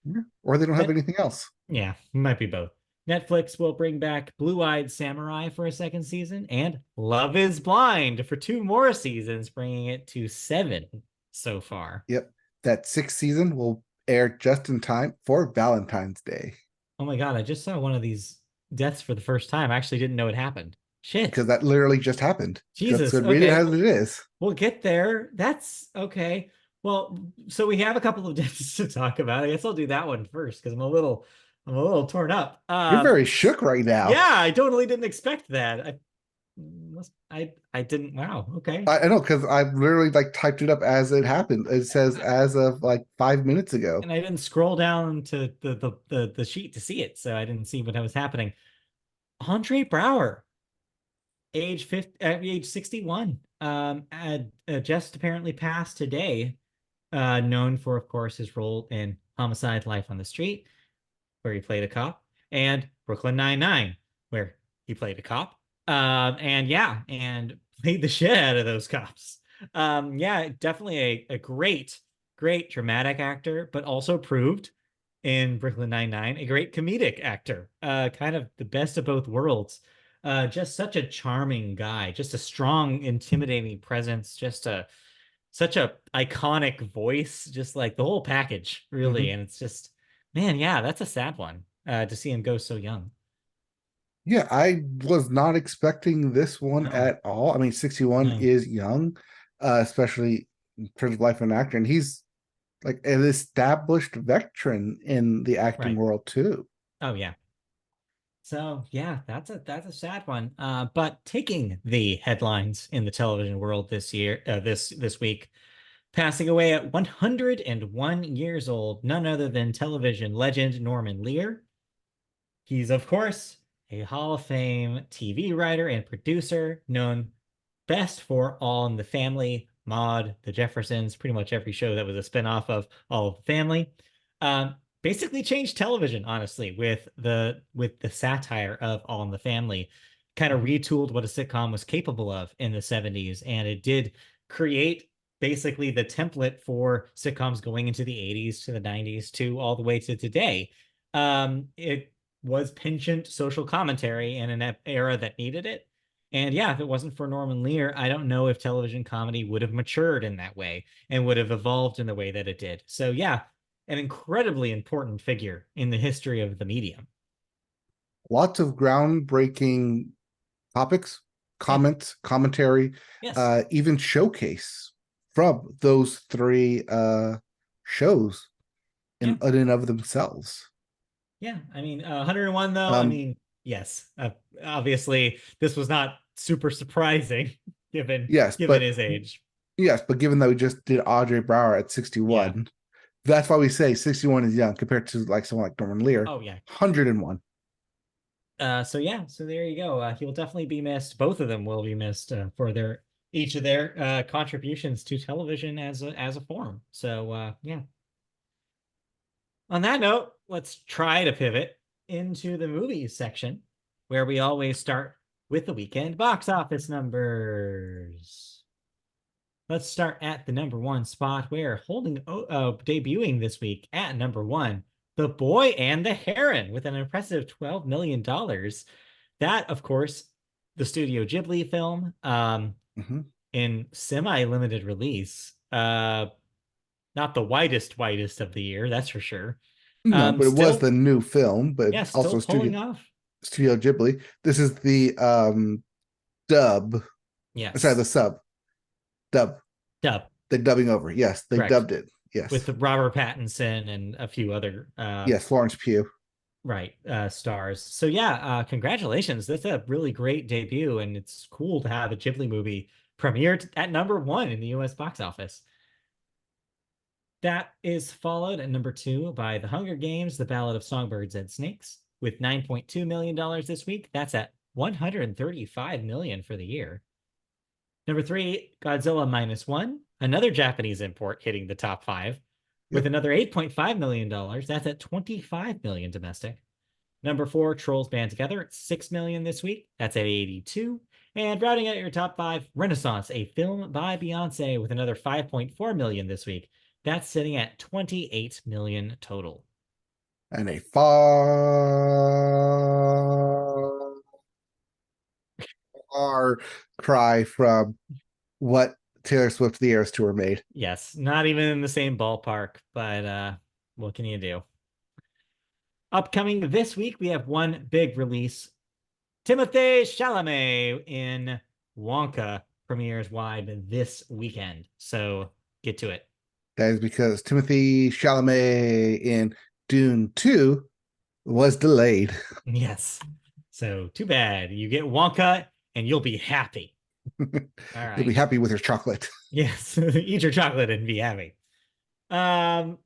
Yeah. Or they don't have anything else. Yeah, might be both. Netflix will bring back Blue-Eyed Samurai for a 2nd season and Love is Blind for 2 more seasons, bringing it to 7 so far. Yep. That 6th season will air just in time for Valentine's Day. Oh my God, I just saw one of these deaths for the first time. I actually didn't know it happened. Shit. Because that literally just happened. Jesus. Good reading as it is. We'll get there. That's okay. Well, so we have a couple of deaths to talk about. I guess I'll do that one first because I'm a little torn up. You're very shook right now. Yeah, I totally didn't expect that. I didn't. Wow. Okay. I know because I literally like typed it up as it happened. It says as of like 5 minutes ago. And I didn't scroll down to the sheet to see it, so I didn't see what was happening. Andre Brower, age 61, just apparently passed today. Known for, of course, his role in Homicide: Life on the Street, where he played a cop, and Brooklyn Nine-Nine, where he played a cop. And played the shit out of those cops. Yeah, definitely a great dramatic actor, but also proved in Brooklyn Nine-Nine a great comedic actor. Kind of the best of both worlds. Just such a charming guy, just a strong, intimidating presence, such a iconic voice, just like the whole package, really. And it's just, man, yeah, that's a sad one to see him go so young. Yeah, I was not expecting this one at all. I mean, 61 is young, especially in terms of life of an actor, and he's like an established veteran in the acting world too. Oh yeah. So yeah, that's a sad one. But taking the headlines in the television world this week, Passing away at 101 years old, none other than television legend Norman Lear. He's, of course, a Hall of Fame TV writer and producer, known best for All in the Family, Maude, The Jeffersons, pretty much every show that was a spinoff of All of the Family. Basically changed television, honestly, with the satire of All in the Family. Kind of retooled what a sitcom was capable of in the 70s, and it did create basically the template for sitcoms going into the 80s to the 90s to all the way to today. It was penchant social commentary in an era that needed it. And yeah, if it wasn't for Norman Lear, I don't know if television comedy would have matured in that way and would have evolved in the way that it did. So yeah, an incredibly important figure in the history of the medium. Lots of groundbreaking topics, Yeah. comments, commentary, Yes. even showcase from those three shows Yeah. in and of themselves. Yeah. I mean, 101 though, I Um, mean, yes. Obviously, this was not super surprising given yes, given but his age. yes, but given that we just did Audrey Brower at Yeah. 61, that's why we say 61 is young compared to like someone like Norman Lear, Oh yeah. 101. So yeah, so there you go. He will definitely be missed. Both of them will be missed for their each of their contributions to television as a form. So yeah. On that note, let's try to pivot into the movies section, where we always start with the weekend box office numbers. Let's start at the number one spot, where debuting this week at number one, The Boy and the Heron, with an impressive $12 million. That, of course, the Studio Ghibli film, Mhm. in semi-limited release. Not the whitest of the year, that's for sure. No, but it was Still, the new film, but yeah, also still pulling off. Studio Ghibli. This is the dub. Sorry, Yes, the sub dub. dub, They're dubbing over. Yes, they correct. dubbed it. Yes. With Robert Pattinson and a few other Yes, Florence Pugh. right stars. So yeah, congratulations. That's a really great debut, and it's cool to have a Ghibli movie premiered at number one in the US box office. That is followed at number two by The Hunger Games: The Ballad of Songbirds and Snakes with $9.2 million this week. That's at 135 million for the year. Number three, Godzilla Minus One, another Japanese import hitting the top five with Yep. another $8.5 million. That's at 25 million domestic. Number four, Trolls Band Together at 6 million this week. That's at 82. And rounding out your top five, Renaissance, a film by Beyonce with another 5.4 million this week. That's sitting at 28 million total. And a far cry from what Taylor Swift The Eras Tour made. Yes, not even in the same ballpark, but what can you do? Upcoming this week, we have one big release. Timothée Chalamet in Wonka premieres wide this weekend. So get to it. That is because Timothy Chalamet in Dune 2 was delayed. Yes. So too bad. You get Wonka and you'll be happy. All You'll be right. happy with your chocolate. Yes. Eat your chocolate and be happy. Um,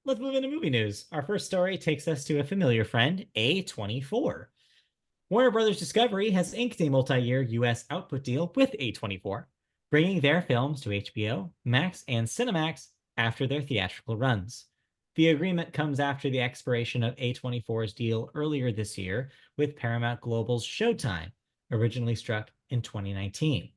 let's move into movie news. Our first story takes us to a familiar friend, A24. Warner Brothers Discovery has inked a multi-year US output deal with A24, bringing their films to HBO, Max, and Cinemax after their theatrical runs. The agreement comes after the expiration of A24's deal earlier this year with Paramount Global's Showtime, originally struck in 2019.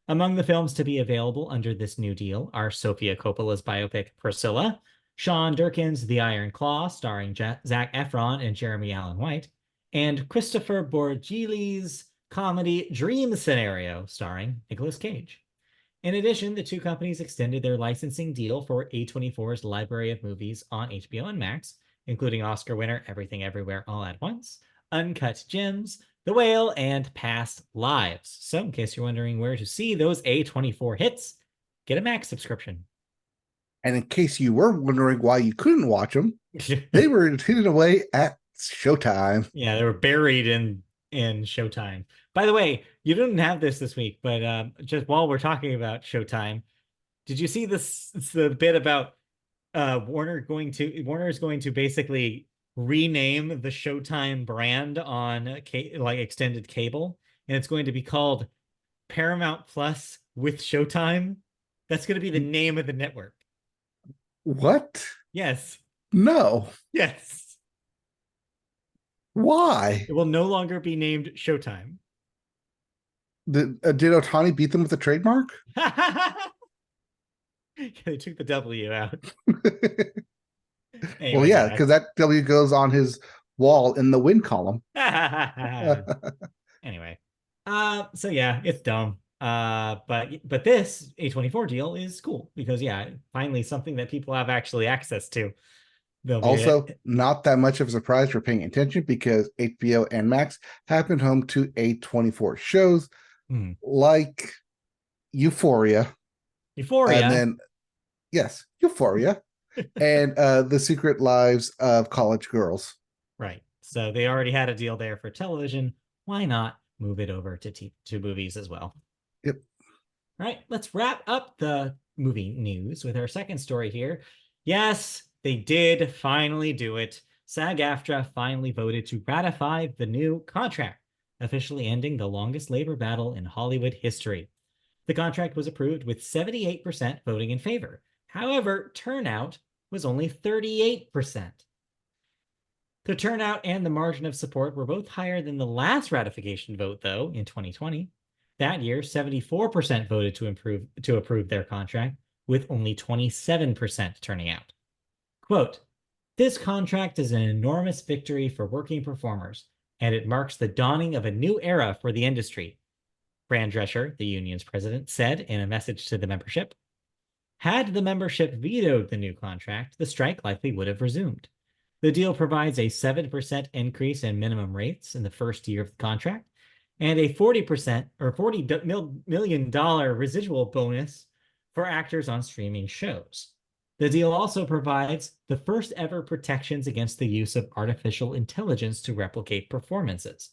Among the films to be available under this new deal are Sofia Coppola's biopic Priscilla, Sean Durkin's The Iron Claw, starring Zac Efron and Jeremy Allen White, and Christopher Borgili's comedy Dream Scenario, starring Nicolas Cage. In addition, the two companies extended their licensing deal for A24's library of movies on HBO and Max, including Oscar winner Everything Everywhere All at Once, Uncut Gems, The Whale, and Past Lives. So, in case you're wondering where to see those A24 hits, get a Max subscription. And in case you were wondering why you couldn't watch them, they were hidden away at Showtime. Yeah, they were buried in Showtime. By the way, you didn't have this week, but just while we're talking about Showtime, Did you see this? It's the bit about Warner is going to basically rename the Showtime brand on like extended cable, and it's going to be called Paramount Plus with Showtime. That's going to be the name of the network. What? Yes. No. Yes. Why? It will no longer be named Showtime. Did Ohtani beat them with a trademark? They took the W out. Well, Anyway, yeah, because that W goes on his wall in the win column. Anyway, so yeah, it's dumb. But this A24 deal is cool because yeah, finally something that people have actually access to. They'll be Also, not that much of a surprise for paying attention because HBO and Max have been home to A24 shows like Euphoria. And then, yes, Euphoria. And The Secret Lives of College Girls. Right. So they already had a deal there for television. Why not move it over to movies as well? Yep. All right, let's wrap up the movie news with our second story here. Yes, they did finally do it. SAG-AFTRA finally voted to ratify the new contract, officially ending the longest labor battle in Hollywood history. The contract was approved with 78% voting in favor. However, turnout was only 38%. The turnout and the margin of support were both higher than the last ratification vote, though, in 2020. That year, 74% voted to approve their contract, with only 27% turning out. Quote, "This contract is an enormous victory for working performers, and it marks the dawning of a new era for the industry," Fran Drescher, the union's president, said in a message to the membership. Had the membership vetoed the new contract, the strike likely would have resumed. The deal provides a 7% increase in minimum rates in the first year of the contract and a 40% or $40 million residual bonus for actors on streaming shows. The deal also provides the first ever protections against the use of artificial intelligence to replicate performances.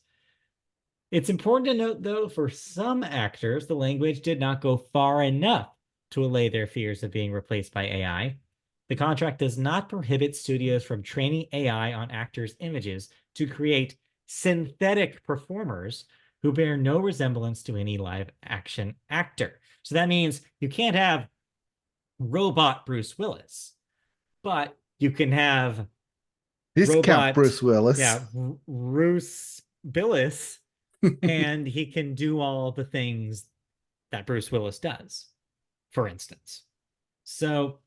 It's important to note, though, for some actors, the language did not go far enough to allay their fears of being replaced by AI. The contract does not prohibit studios from training AI on actors' images to create synthetic performers who bear no resemblance to any live action actor. So that means you can't have robot Bruce Willis, but you can have Discount Bruce Willis. Yeah, Bruce Willis, and he can do all the things that Bruce Willis does, for instance. So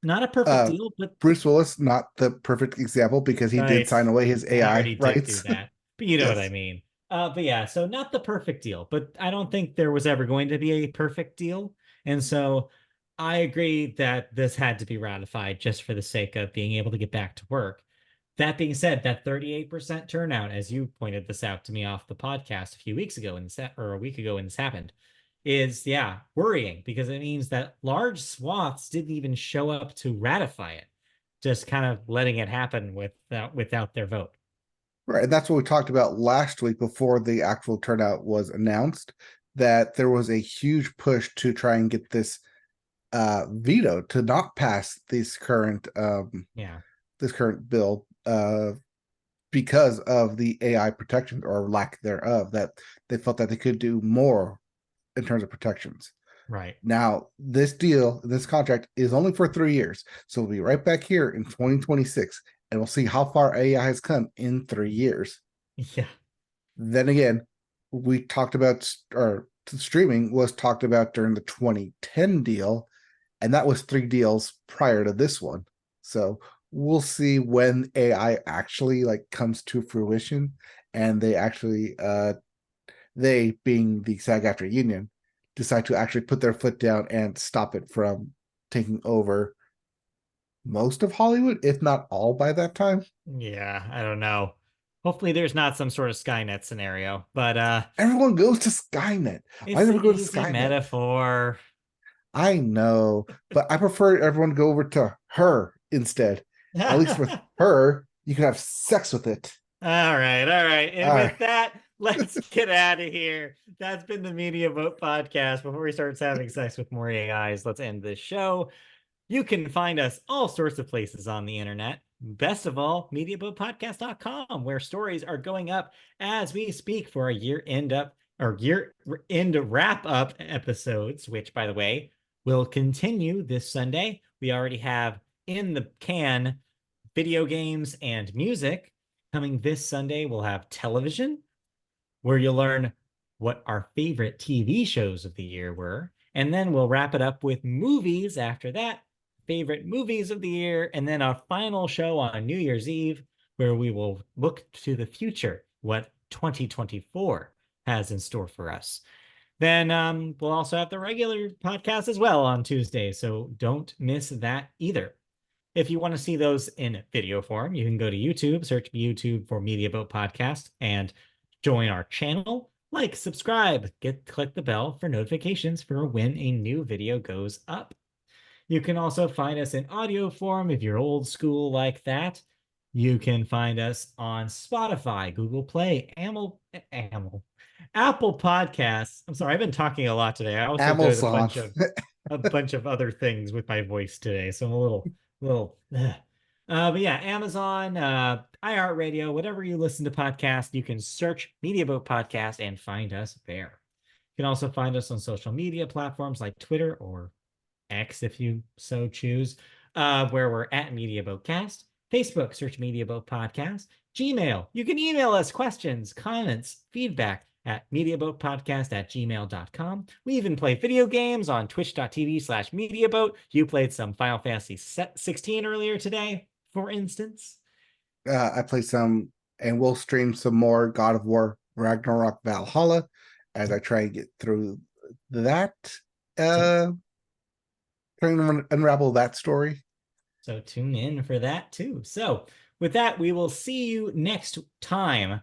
not a perfect deal, but Bruce Willis, not the perfect example because he did sign away his AI rights. Do that, but you know what I mean. But yeah, so not the perfect deal, but I don't think there was ever going to be a perfect deal. And so I agree that this had to be ratified just for the sake of being able to get back to work. That being said, that 38% turnout, as you pointed this out to me off the podcast a few weeks ago, or a week ago when this happened, is worrying because it means that large swaths didn't even show up to ratify it, just kind of letting it happen without their vote. Right, and that's what we talked about last week before the actual turnout was announced, that there was a huge push to try and get this veto to not pass this current bill because of the AI protection or lack thereof, that they felt that they could do more in terms of protections. Right. Now, this contract is only for 3 years. So we'll be right back here in 2026 and we'll see how far AI has come in 3 years. Yeah. Then again, we talked about, or streaming was talked about during the 2010 deal, and that was 3 deals prior to this one. So we'll see when AI actually comes to fruition and they actually they being the SAG-AFTRA union decide to actually put their foot down and stop it from taking over most of Hollywood, if not all by that time. Yeah, I don't know. Hopefully there's not some sort of Skynet scenario, but everyone goes to Skynet. I never go to Skynet. Metaphor. I know, but I prefer everyone go over to her instead. At least with her, you can have sex with it. All right. And with that, let's get out of here. That's been the Media Boat Podcast. Before he starts having sex with more AIs, let's end this show. You can find us all sorts of places on the internet. Best of all, MediaBoatPodcast.com, where stories are going up as we speak for a year-end wrap-up episodes, which, by the way, will continue this Sunday. We already have in the can video games and music. Coming this Sunday, we'll have television, where you'll learn what our favorite TV shows of the year were. And then we'll wrap it up with movies after that, favorite movies of the year, and then our final show on New Year's Eve, where we will look to the future, what 2024 has in store for us. Then we'll also have the regular podcast as well on Tuesday, so don't miss that either. If you want to see those in video form, you can go to YouTube, search YouTube for Media Boat Podcast, and join our channel. Like, subscribe, click the bell for notifications for when a new video goes up. You can also find us in audio form if you're old school like that. You can find us on Spotify, Google Play, Apple Podcasts. I'm sorry, I've been talking a lot today. I also did a bunch of other things with my voice today, so I'm a little. But yeah, Amazon, iHeartRadio, whatever you listen to podcasts, you can search Media Boat Podcast and find us there. You can also find us on social media platforms like Twitter or X, if you so choose, where we're at Media Boatcast. Facebook, search Media Boat Podcast. Gmail, you can email us questions, comments, feedback at MediaBoatPodcast@gmail.com. We even play video games on twitch.tv/MediaBoat. You played some Final Fantasy 16 earlier today, for instance. I played some, and we'll stream some more God of War Ragnarok Valhalla as I try and get through that. Trying to unravel that story. So tune in for that too. So with that, we will see you next time,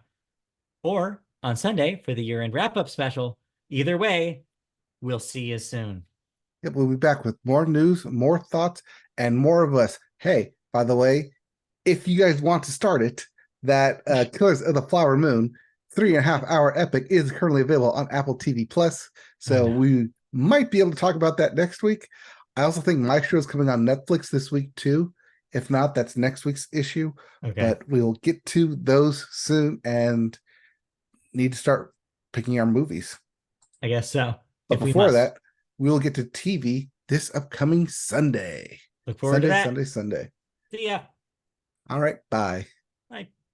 or on Sunday for the year-end wrap-up special. Either way, we'll see you soon. Yep, we'll be back with more news, more thoughts, and more of us. Hey, by the way, if you guys want to start it, that Killers of the Flower Moon 3.5-hour epic is currently available on Apple TV Plus. So we might be able to talk about that next week. I also think my show is coming on Netflix this week too. If not, that's next week's issue. Okay. But we'll get to those soon and need to start picking our movies. I guess so. But before that, we will get to TV this upcoming Sunday. Look forward to that. Sunday. See ya. All right. Bye.